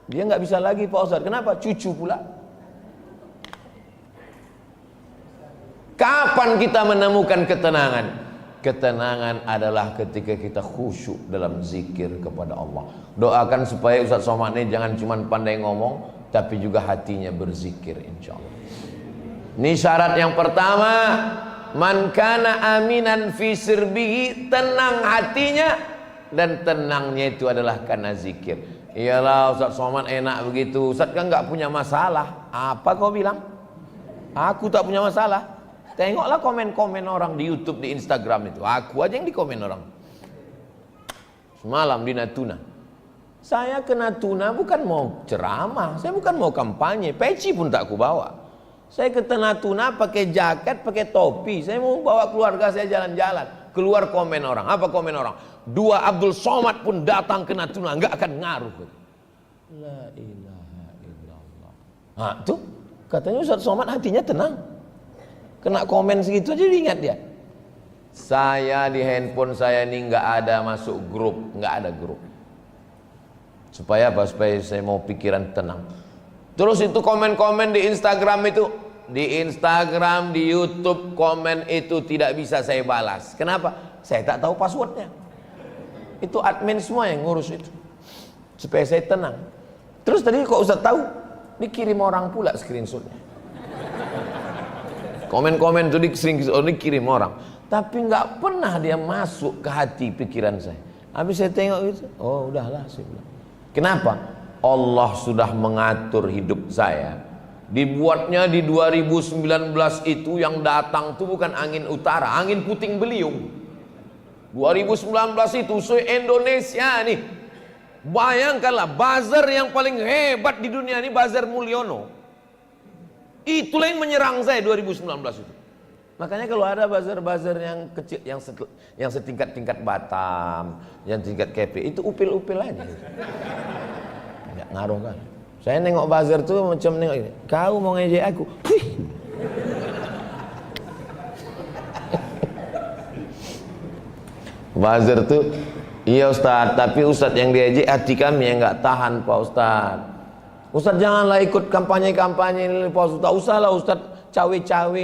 dia nggak bisa lagi Pak Ustadz. Kenapa? Cucu pula. Kapan kita menemukan ketenangan? Ketenangan adalah ketika kita khusyuk dalam zikir kepada Allah. Doakan supaya Ustaz Somad ini jangan cuma pandai ngomong, tapi juga hatinya berzikir, insya Allah. Ini syarat yang pertama. Man kana aminan fi sirbihi, tenang hatinya, dan tenangnya itu adalah karena zikir. Iyalah Ustaz Somad enak begitu, Ustaz kan nggak punya masalah. Apa kau bilang? Aku tak punya masalah. Tengoklah komen-komen orang di YouTube, di Instagram itu. Aku aja yang dikomen orang. Semalam di Natuna. Saya ke Natuna bukan mau ceramah, saya bukan mau kampanye, peci pun tak aku bawa. Saya ke Natuna pakai jaket, pakai topi. Saya mau bawa keluarga saya jalan-jalan. Keluar komen orang. Apa komen orang? Dua Abdul Somad pun datang ke Natuna, nggak akan ngaruh. La ilaha illallah. Nah, tuh Katanya Ustaz Somad hatinya tenang. Kena komen segitu aja diingat dia. Saya di handphone saya ini nggak ada masuk grup, nggak ada grup. Supaya apa? Supaya saya mau pikiran tenang. Terus itu komen-komen di Instagram itu, di Instagram, di YouTube, komen itu tidak bisa saya balas. Kenapa? Saya tak tahu passwordnya. Itu admin semua yang ngurus itu. Supaya saya tenang. Terus tadi kok Ustaz tahu? Dikirim orang pula screenshotnya. Komen-komen itu dikirim orang. Tapi nggak pernah dia masuk ke hati pikiran saya. Habis saya tengok itu, oh udahlah saya bilang. Kenapa? Allah sudah mengatur hidup saya. Dibuatnya di 2019 itu yang datang itu bukan angin utara, angin puting beliung. 2019 itu se-Indonesia nih. Bayangkanlah buzzer yang paling hebat di dunia ini buzzer Mulyono. Itulah yang menyerang saya 2019 itu. Makanya kalau ada buzzer-buzzer yang kecil, yang setingkat-tingkat Batam, yang tingkat KP, itu upil-upil aja. Nggak ngaruh kan. Saya nengok buzzer tuh macam nengok ini. Kau mau ngejek aku? Wih. Buzzer tuh, iya Ustaz, tapi Ustaz yang diejek hati kami yang nggak tahan Pak Ustaz. Ustaz janganlah ikut kampanye-kampanye ini Pak Ustaz. Tak usahlah Ustaz cawe-cawe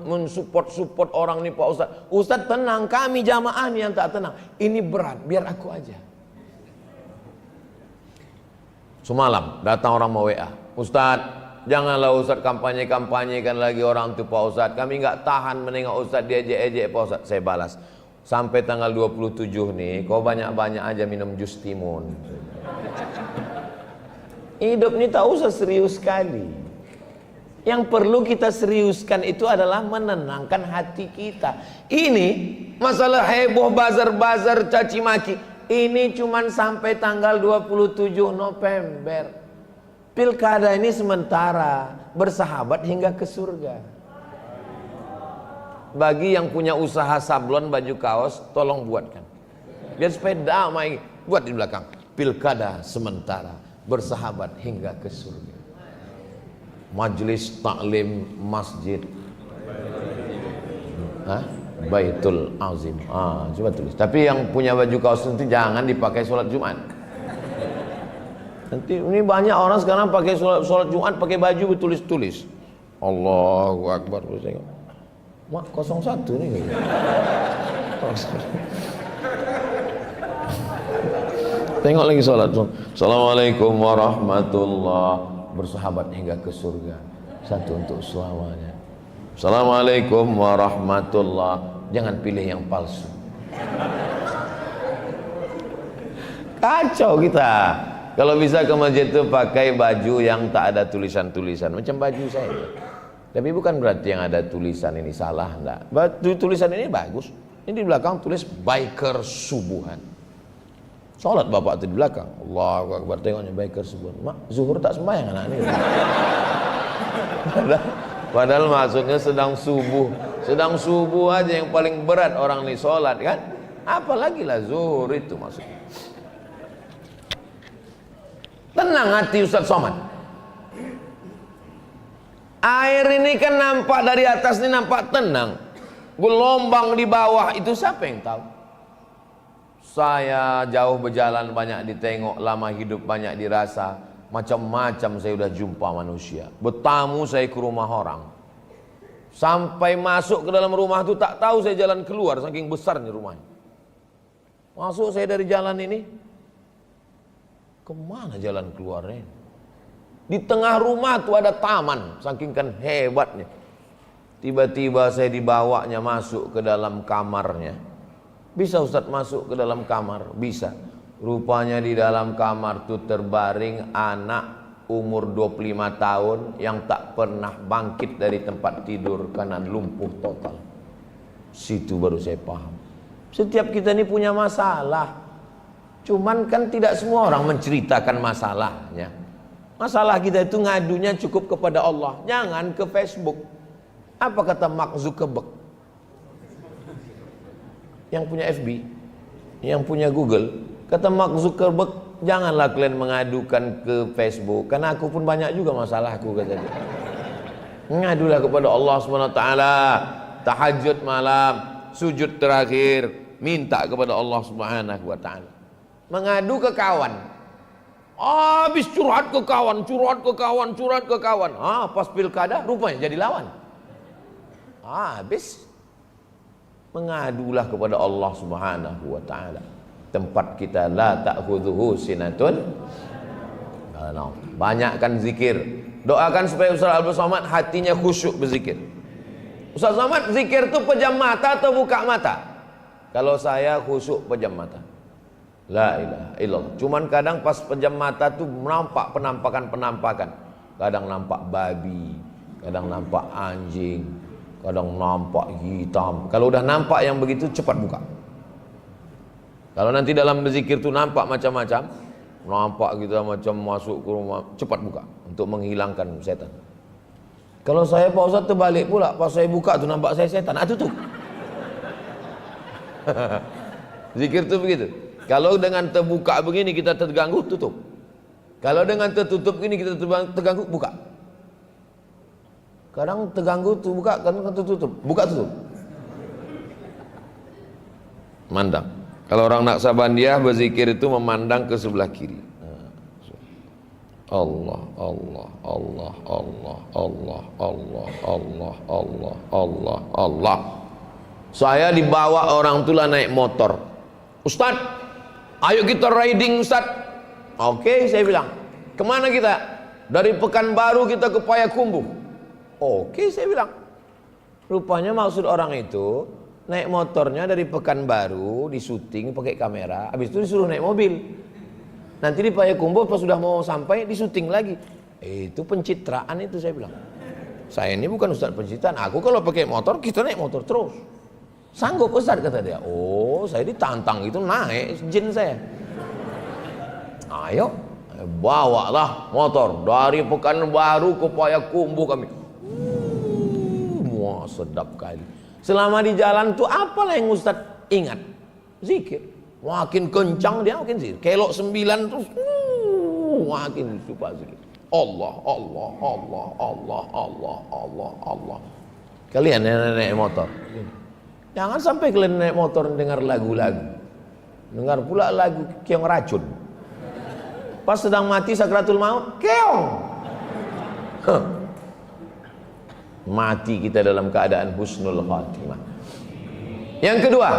mensupport orang nih Pak Ustaz. Ustaz tenang, kami jamaah nih yang tak tenang. Ini berat, biar aku aja. Semalam datang orang mau WA, Ustaz janganlah Ustaz kampanye-kampanyekan lagi orang itu Pak Ustaz. Kami nggak tahan menengok Ustaz diejek-ejek Pak Ustaz. Saya balas, sampai tanggal 27 nih kau banyak-banyak aja minum jus timun. Hidup ini tak usah serius sekali. Yang perlu kita seriuskan itu adalah menenangkan hati kita. Ini masalah heboh bazar-bazar caci maki, ini cuman sampai tanggal 27 November. Pilkada ini sementara, bersahabat hingga ke surga. Bagi yang punya usaha sablon baju kaos, tolong buatkan. Biar supaya damai, buat di belakang. Pilkada sementara, bersahabat hingga ke surga. Majelis taklim masjid Baitul Azim. Coba tulis. Tapi yang punya baju kaos nanti jangan dipakai sholat Jumat. Nanti ini banyak orang sekarang pakai sholat Jumat pakai baju bertulis-tulis. Allahu Akbar. Mak 01 nih kayaknya. Tengok lagi sholat. Assalamualaikum warahmatullahi, bersahabat hingga ke surga, satu untuk selamanya. Assalamualaikum warahmatullahi, jangan pilih yang palsu. Kacau kita. Kalau bisa ke masjid itu pakai baju yang tak ada tulisan-tulisan, macam baju saya. Tapi bukan berarti yang ada tulisan ini salah, enggak. Tulisan ini bagus. Ini di belakang tulis biker subuhan. Sholat bapak itu di belakang. Allahu Akbar, tengoknya biker subuhan. Mak, zuhur tak sembahyang anak ini. Padahal maksudnya sedang subuh aja yang paling berat orang ini sholat kan. Apalagi lah zuhur itu maksudnya. Tenang hati Ustaz Somad. Air ini kan nampak dari atas ini nampak tenang. Gelombang di bawah itu siapa yang tahu? Saya jauh berjalan banyak ditengok, lama hidup banyak dirasa, macam-macam saya udah jumpa manusia. Bertamu saya ke rumah orang. Sampai masuk ke dalam rumah itu tak tahu saya jalan keluar saking besarnya rumahnya. Masuk saya dari jalan ini, kemana jalan keluarnya? Di tengah rumah tuh ada taman, saking kan hebatnya. Tiba-tiba saya dibawanya masuk ke dalam kamarnya. Bisa Ustadz masuk ke dalam kamar? Bisa. Rupanya di dalam kamar tuh terbaring anak umur 25 tahun yang tak pernah bangkit dari tempat tidur karena lumpuh total. Situ baru saya paham. Setiap kita ini punya masalah. Cuman kan tidak semua orang menceritakan masalahnya. Masalah kita itu ngadunya cukup kepada Allah. Jangan ke Facebook. Apa kata Mark Zuckerberg? Yang punya FB, yang punya Google. Kata Mark Zuckerberg, janganlah kalian mengadukan ke Facebook, karena aku pun banyak juga masalahku, kata dia. Ngadulah kepada Allah Subhanahu wa taala. Tahajud malam, sujud terakhir, minta kepada Allah Subhanahu wa taala. Mengadu ke kawan. Habis curhat ke kawan, curhat ke kawan, curhat ke kawan. Pas pilkada rupanya jadi lawan. Habis. Mengadulah kepada Allah Subhanahu wa taala. Tempat kita la ta'khudhuhu sinatun. Banyakkan zikir. Doakan supaya Ustaz Abdul Somad hatinya khusyuk berzikir. Ustaz Somad, zikir itu pejam mata atau buka mata? Kalau saya khusyuk pejam mata. La ilaha illallah. Cuman kadang pas pejam mata tuh nampak penampakan-penampakan. Kadang nampak babi, kadang nampak anjing, kadang nampak hitam. Kalau udah nampak yang begitu cepat buka. Kalau nanti dalam berzikir tuh nampak macam-macam, nampak kita macam masuk ke rumah, cepat buka untuk menghilangkan setan. Kalau saya Pak Ustaz terbalik pula, pas saya buka tuh nampak saya setan, tutup. Zikir tuh begitu. Kalau dengan terbuka begini kita terganggu, tutup. Kalau dengan tertutup gini kita terganggu, buka. Kadang terganggu tuh buka, kadang tertutup, buka tutup. Mandang. Kalau orang Naksabandiah berzikir itu memandang ke sebelah kiri. Allah, Allah, Allah, Allah, Allah, Allah, Allah, Allah, Allah, Allah. Saya dibawa orang tua naik motor. Ustaz, ayo kita riding Ustaz. Oke, saya bilang. Kemana kita? Dari Pekanbaru kita ke Payakumbuh. Oke, saya bilang. Rupanya maksud orang itu naik motornya dari Pekanbaru, disuting pakai kamera, habis itu disuruh naik mobil. Nanti di Payakumbuh pas sudah mau sampai disuting lagi. Itu pencitraan itu, saya bilang. Saya ini bukan Ustaz pencitraan. Aku kalau pakai motor, kita naik motor terus. Sanggup Ustaz, kata dia. Oh, saya ditantang itu naik jin saya. Ayo, bawalah motor dari Pekanbaru ke Payakumbuh kami. Wah, sedap kali. Selama di jalan tuh apalah yang Ustaz ingat? Zikir. Makin kencang dia makin zikir. Kelok 9 terus makin suka zikir. Allah, Allah, Allah, Allah, Allah, Allah, Allah. Kalian yang naik motor, jangan sampai kalian naik motor dengar lagu-lagu. Dengar pula lagu keong racun. Pas sedang mati sakratul maut, keong. Mati kita dalam keadaan husnul khatimah. Yang kedua,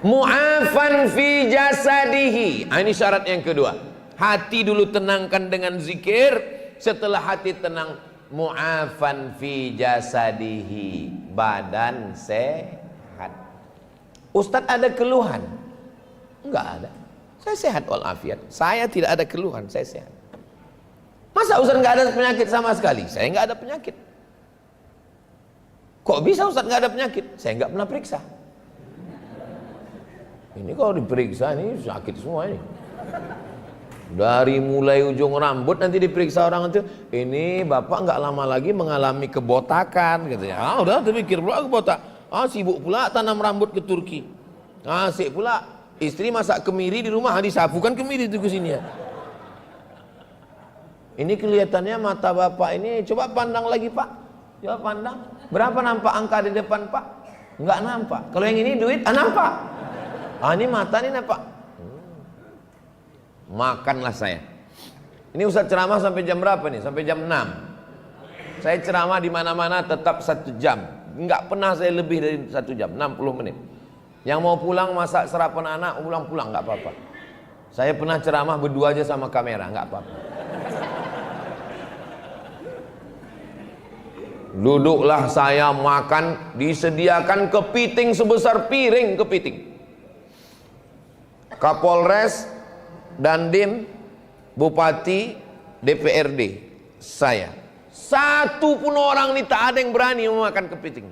mu'afan fi jasadihi. Ini syarat yang kedua. Hati dulu tenangkan dengan zikir. Setelah hati tenang, mu'afan fi jasadihi. Badan sehat. Ustadz ada keluhan? Enggak ada. Saya sehat walafiat. Saya tidak ada keluhan, saya sehat. Masa Ustadz enggak ada penyakit sama sekali? Saya enggak ada penyakit. Kok bisa Ustadz nggak ada penyakit? Saya nggak pernah periksa. Ini kalau diperiksa ini sakit semua ini. Dari mulai ujung rambut nanti diperiksa orang itu, ini bapak nggak lama lagi mengalami kebotakan, gitu ya. Udah terpikir pula kebotak. Sibuk pula tanam rambut ke Turki. Asik pula istri masak kemiri di rumah, disapukan kemiri itu ke sini ya. Ini kelihatannya mata bapak ini, coba pandang lagi Pak. Coba pandang. Berapa nampak angka di depan Pak? Enggak nampak. Kalau yang ini duit, nampak. Ini mata ini nampak. Makanlah saya. Ini Ustaz ceramah sampai jam berapa nih? Sampai jam 6. Saya ceramah di mana-mana tetap 1 jam. Enggak pernah saya lebih dari 1 jam, 60 menit. Yang mau pulang masak sarapan anak, pulang enggak apa-apa. Saya pernah ceramah berdua aja sama kamera, enggak apa-apa. Duduklah saya makan, disediakan kepiting sebesar piring kepiting. Kapolres, Dandim, Bupati, DPRD, saya. Satu pun orang ini tak ada yang berani memakan kepiting.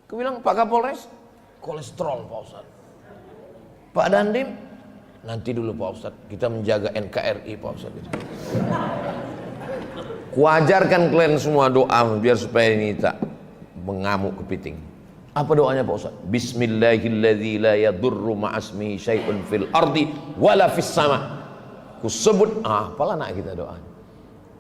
Aku bilang, Pak Kapolres, kolesterol Pak Ustaz. Pak Dandim, nanti dulu Pak Ustaz, kita menjaga NKRI Pak Ustaz. Kuajarkan kalian semua doa biar supaya ini tak mengamuk kepiting. Apa doanya Pak Ustaz? Bismillahilladzi la yadurru ma'asmihi syai'un fil ardi wala fis sama. Ku sebut, apalah nak kita doa.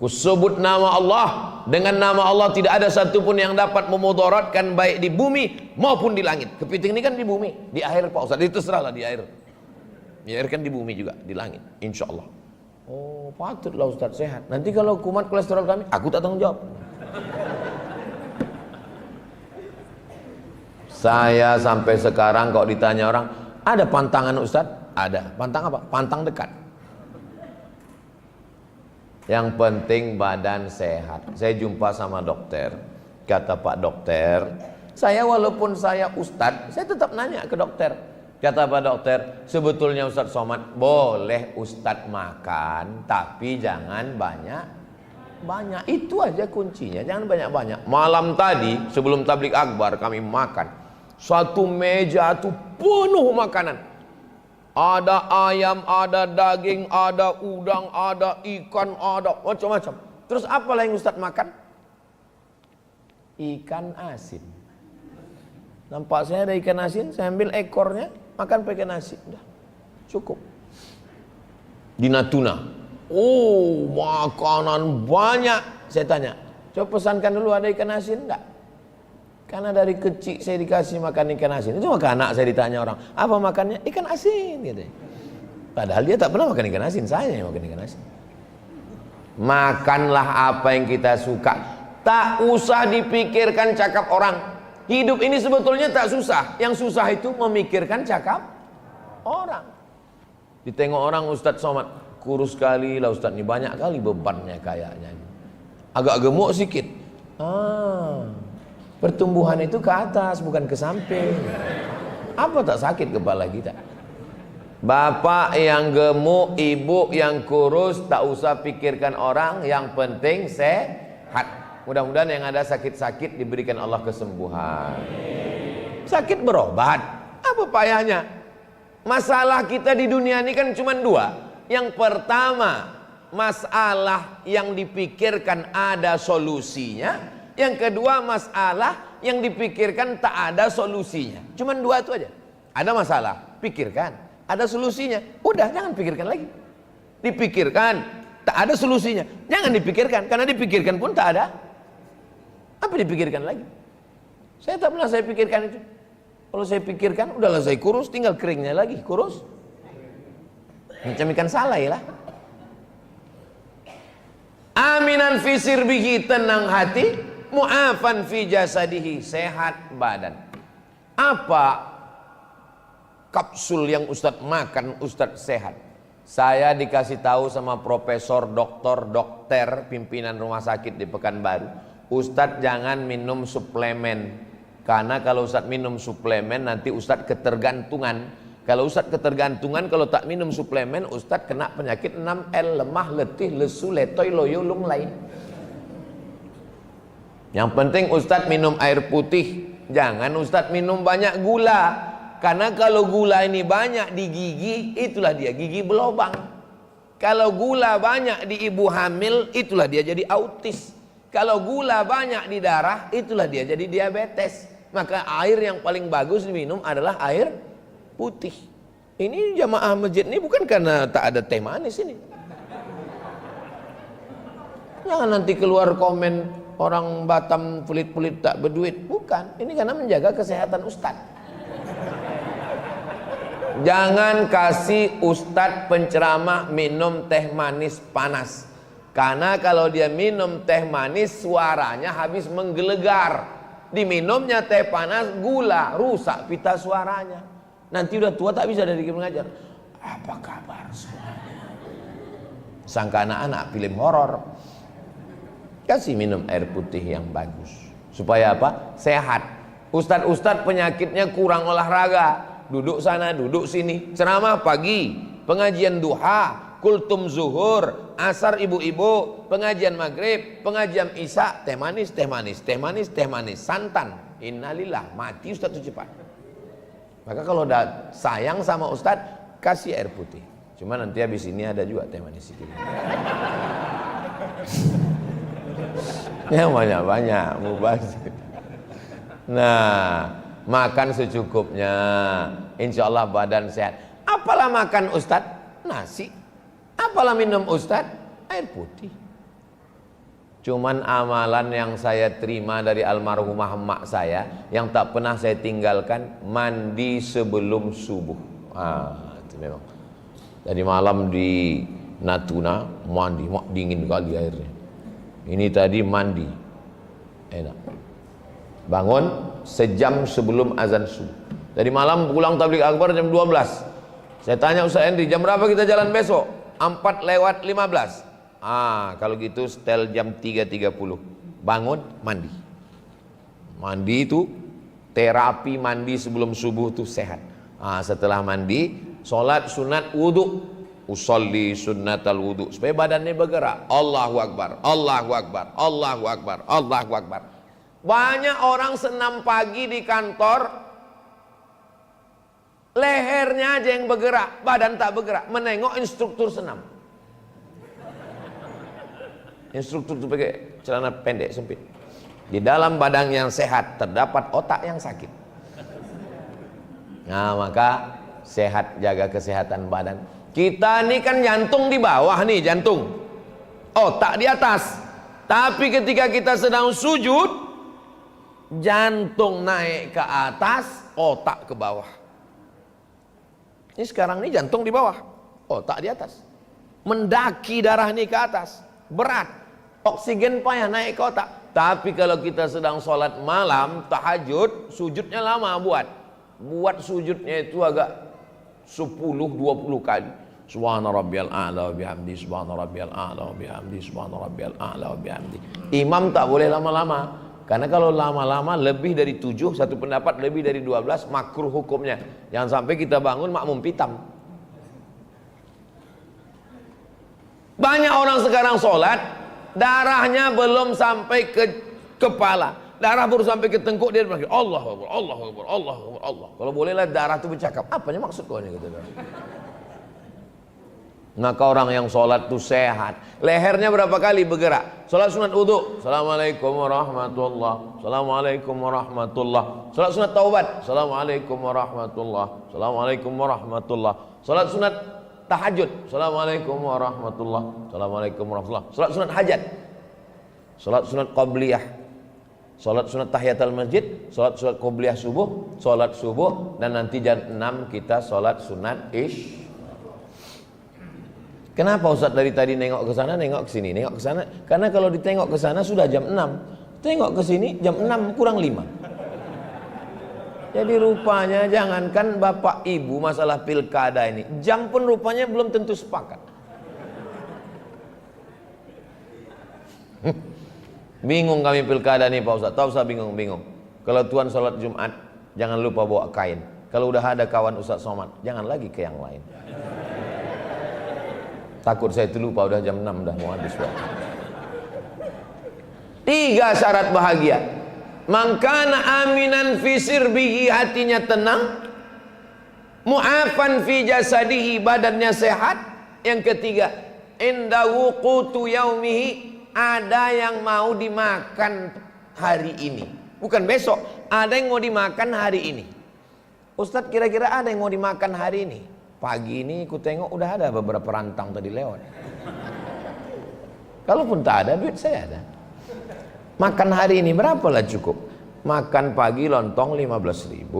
Kusebut nama Allah. Dengan nama Allah tidak ada satupun yang dapat memudaratkan baik di bumi maupun di langit. Kepiting ini kan di bumi, di air Pak Ustaz. Itu serahlah di air. Di air kan di bumi juga, di langit. Insya Allah. Oh, patutlah Ustaz sehat. Nanti kalau kumat kolesterol kami, aku tak tanggung jawab. Saya sampai sekarang kalau ditanya orang, ada pantangan Ustaz? Ada. Pantang apa? Pantang dekat. Yang penting badan sehat. Saya jumpa sama dokter. Kata Pak dokter, saya walaupun saya Ustadz, saya tetap nanya ke dokter. Kata Pak dokter, sebetulnya Ustadz Somad, boleh Ustadz makan, tapi jangan banyak. Itu aja kuncinya, jangan banyak-banyak. Malam tadi sebelum tablik akbar kami makan. Satu meja itu penuh makanan. Ada ayam, ada daging, ada udang, ada ikan, ada macam-macam. Terus apa yang Ustadz makan? Ikan asin. Nampak saya ada ikan asin, saya ambil ekornya, makan pakai nasi. Udah, cukup. Di Natuna. Oh, makanan banyak. Saya tanya, coba pesankan dulu ada ikan asin enggak? Karena dari kecil saya dikasih makan ikan asin. Itu maka anak saya ditanya orang, apa makannya? Ikan asin gitu. Padahal dia tak pernah makan ikan asin, saya yang makan ikan asin. Makanlah apa yang kita suka. Tak usah dipikirkan cakap orang. Hidup ini sebetulnya tak susah. Yang susah itu memikirkan cakap orang. Ditengok orang, Ustadz Somad, kurus sekali lah Ustadz, ini banyak kali bebannya kayaknya. Agak gemuk sedikit. Pertumbuhan itu ke atas, bukan ke samping. Apa tak sakit kepala kita? Bapak yang gemuk, ibu yang kurus, tak usah pikirkan orang, yang penting sehat. Mudah-mudahan yang ada sakit-sakit diberikan Allah kesembuhan. Sakit berobat, apa payahnya? Masalah kita di dunia ini kan cuma dua. Yang pertama, masalah yang dipikirkan ada solusinya. Yang kedua, masalah yang dipikirkan tak ada solusinya. Cuman dua itu aja. Ada masalah, pikirkan. Ada solusinya, udah jangan pikirkan lagi. Dipikirkan, tak ada solusinya, jangan dipikirkan. Karena dipikirkan pun tak ada. Apa dipikirkan lagi? Saya tak pernah saya pikirkan itu. Kalau saya pikirkan, udahlah saya kurus, tinggal keringnya lagi, kurus. Macam ikan salai lah. Aminan fi sirbihi, tenang hati. Mu'afan fi jasadihi, sehat badan. Apa kapsul yang Ustadz makan Ustadz sehat? Saya dikasih tahu sama profesor, dokter pimpinan rumah sakit di Pekanbaru, Ustadz jangan minum suplemen. Karena kalau Ustadz minum suplemen nanti Ustadz ketergantungan. Kalau Ustadz ketergantungan, kalau tak minum suplemen Ustadz kena penyakit 6L, lemah, letih, lesu, letoy, loyo, lung lain. Yang penting Ustadz minum air putih. Jangan Ustadz minum banyak gula. Karena kalau gula ini banyak di gigi, itulah dia gigi berlubang. Kalau gula banyak di ibu hamil, itulah dia jadi autis. Kalau gula banyak di darah, itulah dia jadi diabetes. Maka air yang paling bagus diminum adalah air putih. Ini jamaah masjid ini bukan karena tak ada teh manis ini. Jangan nanti keluar komen orang Batam pelit-pelit tak berduit. Bukan, ini karena menjaga kesehatan Ustadz. Jangan kasih Ustadz penceramah minum teh manis panas. Karena kalau dia minum teh manis suaranya habis menggelegar. Diminumnya teh panas, gula, rusak pita suaranya. Nanti udah tua tak bisa dari mengajar. Apa kabar semuanya? Sangka anak-anak film horor. Kasih minum air putih yang bagus. Supaya apa? Sehat. Ustadz penyakitnya kurang olahraga. Duduk sana, duduk sini. Ceramah pagi, pengajian duha, kultum zuhur, asar ibu-ibu, pengajian maghrib, pengajian isya, teh manis, teh manis, teh manis, teh manis, santan. Innalillah, mati Ustadz itu cepat. Maka kalau udah sayang sama Ustadz, kasih air putih. Cuma nanti habis ini ada juga teh manis sedikit. Ya banyak-banyak mubazir. Nah, makan secukupnya, insya Allah badan sehat. Apalah makan Ustadz? Nasi. Apalah minum Ustadz? Air putih. Cuman amalan yang saya terima dari almarhumah emak saya yang tak pernah saya tinggalkan, mandi sebelum subuh. Itu memang. Tadi malam di Natuna mandi, dingin kali airnya. Ini tadi mandi, enak. Bangun sejam sebelum azan subuh. Tadi malam pulang tabligh akbar jam 12. Saya tanya Ustaz Henry, jam berapa kita jalan besok? 4:15. Kalau gitu setel jam 3:30. Bangun, mandi. Mandi itu terapi, mandi sebelum subuh itu sehat. Setelah mandi, sholat sunat wudu. Usolli sunnatal wudu, supaya badannya bergerak. Allahu Akbar, Allahu Akbar, Allahu Akbar, Allahu Akbar. Banyak orang senam pagi di kantor, lehernya aja yang bergerak, badan tak bergerak. Menengok instruktur senam. Instruktur itu pakai celana pendek sempit. Di dalam badan yang sehat terdapat otak yang sakit. Nah, maka sehat, jaga kesehatan badan. Kita ini kan jantung di bawah nih, jantung. Otak di atas. Tapi ketika kita sedang sujud, jantung naik ke atas, otak ke bawah. Ini sekarang ini jantung di bawah, otak di atas. Mendaki darah ini ke atas, berat. Oksigen payah naik ke otak. Tapi kalau kita sedang sholat malam, tahajud, sujudnya lama buat sujudnya itu agak 10-20 kali. Subhana rabbiyal a'la wa bihamdi, subhana rabbiyal a'la wa bihamdi, subhana rabbiyal a'la wa bihamdi. Imam tak boleh lama-lama, karena kalau lama-lama lebih dari 7, satu pendapat lebih dari 12 makruh hukumnya. Jangan sampai kita bangun makmum pitam. Banyak orang sekarang sholat, darahnya belum sampai ke kepala, darah baru sampai ke tengkuk, dia bilang Allah Akbar, Allah Akbar, Allah Akbar, Allah. Kalau bolehlah darah itu bercakap, apanya maksud kau ini, kata dia. Maka orang yang sholat itu sehat, lehernya berapa kali bergerak. Sholat sunat wudu, Assalamualaikum warahmatullah, Assalamualaikum warahmatullah. Sholat sunat taubat, Assalamualaikum warahmatullah, Assalamualaikum warahmatullah. Sholat sunat tahajud, Assalamualaikum warahmatullah, Assalamualaikum warahmatullah. Sholat sunat hajat, sholat sunat qabliyah, sholat sunat tahiyatul masjid, sholat sunat qabliyah subuh, sholat subuh, dan nanti jam 6 kita sholat sunat isya. Kenapa Ustaz dari tadi nengok ke sana, nengok ke sini, nengok ke sana? Karena kalau ditengok ke sana sudah jam 6, tengok ke sini jam 6 kurang 5. Jadi rupanya jangankan bapak ibu masalah pilkada ini, jam pun rupanya belum tentu sepakat. Bingung kami pilkada nih Pak Ustaz, tahu saya bingung. Kalau Tuhan sholat Jumat, jangan lupa bawa kain. Kalau udah ada kawan Ustaz Somad, jangan lagi ke yang lain. Takut saya itu lupa, udah jam 6, udah mau habis waktu. 3 syarat bahagia. Mangkana aminan fi sirbihi, hatinya tenang. Mu'afan fi jasadihi, badannya sehat. Yang ketiga, indahu qutu yaumihi, ada yang mau dimakan hari ini, bukan besok, ada yang mau dimakan hari ini. Ustadz, kira-kira ada yang mau dimakan hari ini? Pagi ini ku tengok udah ada beberapa rantang tadi lewat. Kalaupun tak ada, duit saya ada. Makan hari ini berapalah cukup? Makan pagi lontong 15.000,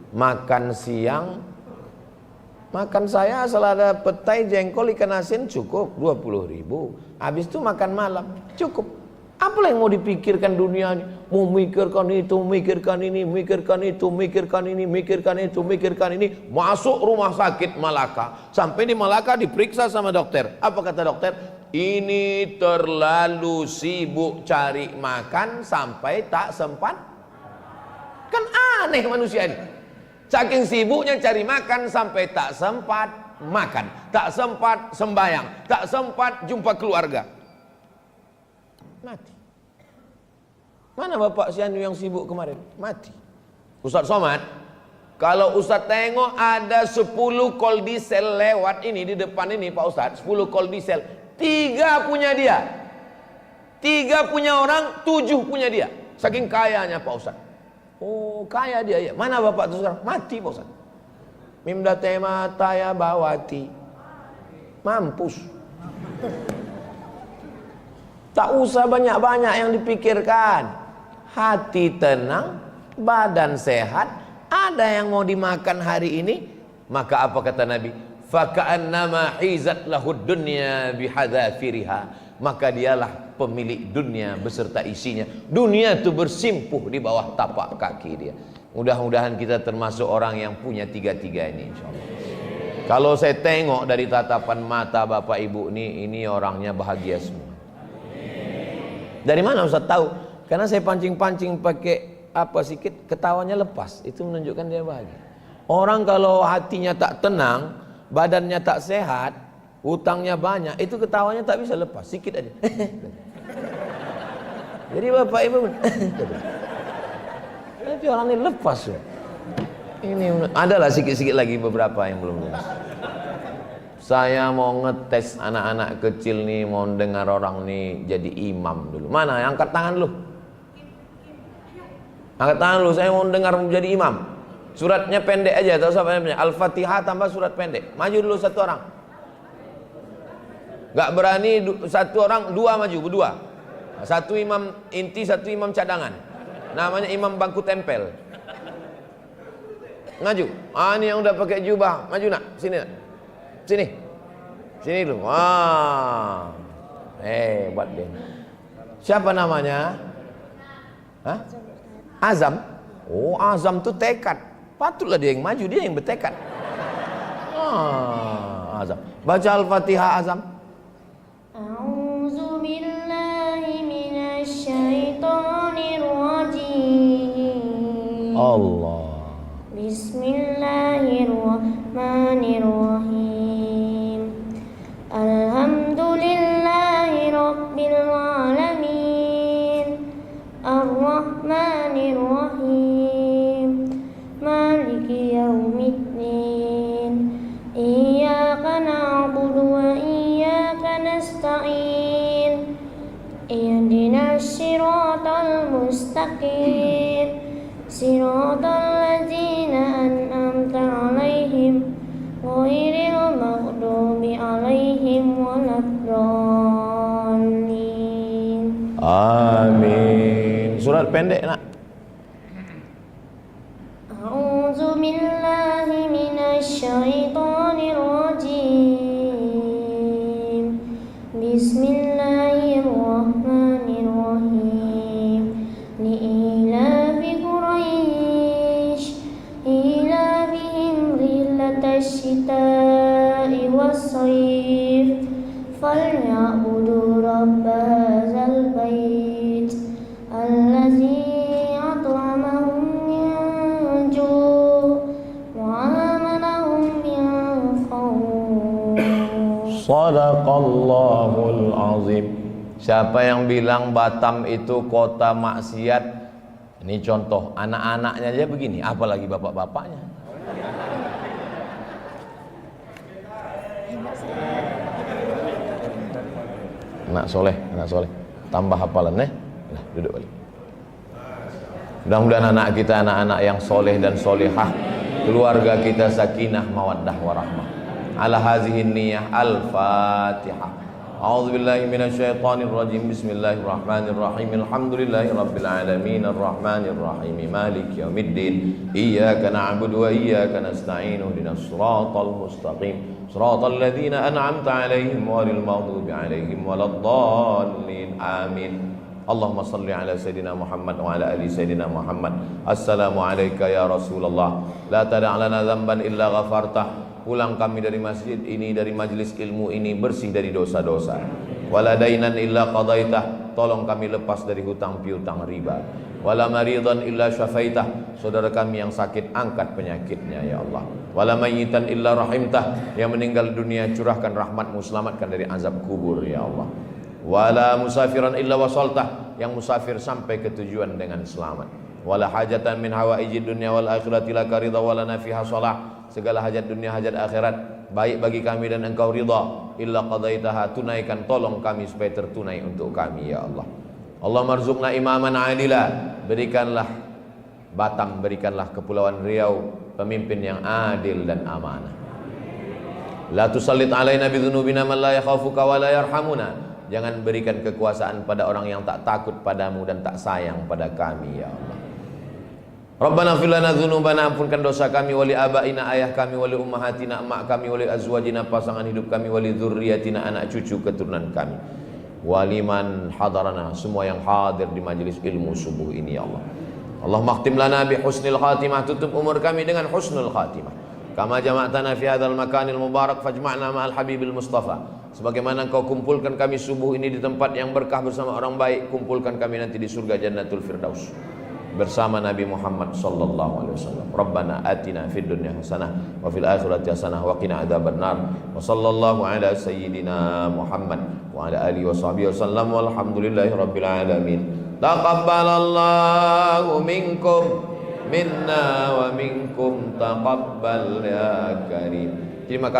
makan siang, makan saya asal ada petai, jengkol, ikan asin cukup 20.000. Habis itu makan malam cukup. Apa yang mau dipikirkan dunia ini? Mau mikirkan itu, mikirkan ini, mikirkan itu, mikirkan ini, mikirkan itu, mikirkan ini. Masuk rumah sakit Malaka, sampai di Malaka diperiksa sama dokter. Apa kata dokter? Ini terlalu sibuk cari makan sampai tak sempat. Kan aneh manusia ini. Saking sibuknya cari makan sampai tak sempat makan, tak sempat sembahyang, tak sempat jumpa keluarga. Mati. Mana bapak si Anu yang sibuk kemarin? Mati. Ustaz Somad, kalau Ustaz tengok ada 10 kol diesel lewat ini di depan ini Pak Ustaz, 10 kol diesel, 3 punya dia, 3 punya orang, 7 punya dia. Saking kayanya Pak Ustaz. Oh, kaya dia ya. Mana bapak itu sekarang? Mati Pak Ustaz. Mimda tema taya bawati. Mampus. Tak usah banyak-banyak yang dipikirkan. Hati tenang, badan sehat. Ada yang mau dimakan hari ini, maka apa kata Nabi? Faka'annama hizat lahud dunya bihadzafiriha. Maka dialah pemilik dunia beserta isinya. Dunia itu bersimpuh di bawah tapak kaki dia. Mudah-mudahan kita termasuk orang yang punya tiga-tiga ini, insyaallah. Kalau saya tengok dari tatapan mata Bapak Ibu ini orangnya bahagia semua. Dari mana Ustaz tahu? Karena saya pancing-pancing pakai apa sikit, ketawanya lepas. Itu menunjukkan dia bahagia. Orang kalau hatinya tak tenang, badannya tak sehat, hutangnya banyak, itu ketawanya tak bisa lepas, sikit aja. Jadi Bapak Ibu, tapi orang ini lepas ya. Ini adalah sikit-sikit lagi beberapa yang belum jelas. Saya mau ngetes anak-anak kecil nih, mau dengar orang nih jadi imam dulu. Mana? Angkat tangan lu. Angkat tangan lu, saya mau dengar menjadi imam. Suratnya pendek aja, tahu siapa namanya? Al-Fatihah tambah surat pendek. Maju dulu satu orang. Gak berani satu orang, dua maju, berdua. Satu imam inti, satu imam cadangan. Namanya imam bangku tempel. Maju. Ini yang udah pakai jubah. Maju nak, sini nak. Sini. Sini dulu. Hebat deh. Siapa namanya? Hah? Azam. Oh, Azam tuh tekad. Patutlah dia yang maju, dia yang bertekad. Azam. Baca Al-Fatihah Azam. A'udzu billahi minasy syaithanir rajim. Allah. Bismillahirrahmanirrahim. Alhamdulillahi rabbil alamin. Ar-Rahmanir-Rahim. Maliki yaumiddin. Iyyaka na'budu wa iyyaka nasta'in. Ihdinas siratal mustaqim. Siratal ladzina an'amta 'alaihim ghairil maghdubi 'alaihim waladdallin. Amin. Surat pendek nak. A'udzu billahi minasy syaithanir rajim. Bismillahirrahmanirrahim. Li'ilafi Quraisy ilafihim rihlatash shita'i was-shayf falyabudu rabb hadzal bait allazi at'amahum min ju' wa amanahum min khawf. Shadaqallahul azim. Siapa yang bilang Batam itu kota maksiat? Ini contoh, anak-anaknya aja begini, apalagi bapak-bapaknya. Anak soleh. Tambah hafalan Nah, duduk balik. Mudah-mudahan anak kita anak-anak yang soleh dan solehah, keluarga kita sakinah, mawaddah, warahmah. Ala hazihin niyah. Al-Fatihah. A'udzu billahi minasyaitonir rajim. Bismillahirrahmanirrahim. Alhamdulillahi rabbil alamin arrahmanir rahim maliki yaumiddin. Iyyaka na'budu wa iyyaka nasta'in. Ihdinas siratal mustaqim. Siratal ladzina an'amta 'alaihim ghairil maghdubi 'alaihim waladdallin. Amin. Allahumma salli ala Sayyidina Muhammad wa ala ali Sayyidina Muhammad. Assalamu alayka ya Rasulullah. La tada' lana dzamban illa ghafartah. Pulang kami dari masjid ini, dari majlis ilmu ini, bersih dari dosa-dosa. Wala dainan illa qadaitah. Tolong kami lepas dari hutang piutang riba. Wala maridan illa syafaitah. Saudara kami yang sakit, angkat penyakitnya ya Allah. Wala mayyitan illa rahimtah. Yang meninggal dunia, curahkan rahmatmu, selamatkan dari azab kubur ya Allah. Wala musafiran illa wasaltah. Yang musafir sampai ke tujuan dengan selamat. Wala hajatan min hawaijid dunya wal akhirati laka ridha wala nafiha salah. Segala hajat dunia, hajat akhirat baik bagi kami dan engkau ridha. Illa qadaitaha, tunaikan, tolong kami supaya tertunai untuk kami ya Allah. Allah marzuqna imaman adila. Berikanlah Batam, berikanlah Kepulauan Riau pemimpin yang adil dan amanah. La tusallit alaina bidhunubina man la yakhafuka wa la yarhamuna. Jangan berikan kekuasaan pada orang yang tak takut padamu dan tak sayang pada kami, ya Allah. Rabbana fir lana dzunubana, ampunkan dosa kami, wali abaina, ayah kami, wali ummahatina, emak kami, wali azwajina, pasangan hidup kami, wali dzurriyyatina, anak cucu keturunan kami, waliman hadarana, semua yang hadir di majelis ilmu subuh ini, ya Allah. Allahumma khtim lana bi husnil khatimah, tutup umur kami dengan husnul khatimah. Kama jama'tana fi hadzal makanil mubarak fajma'na ma'al habibil mustafa. Sebagaimana Engkau kumpulkan kami subuh ini di tempat yang berkah bersama orang baik, kumpulkan kami nanti di surga Jannatul Firdaus bersama Nabi Muhammad sallallahu alaihi wasallam. Rabbana atina fid dunya hasanah wa fil akhirati hasanah wa qina adzabannar. Wa sallallahu ala sayyidina Muhammad wa ala alihi wa sahbihi wasallam. Walhamdulillahi rabbil alamin. Taqabbalallahu minkum minna wa minkum taqabbal ya karim. Terima kasih.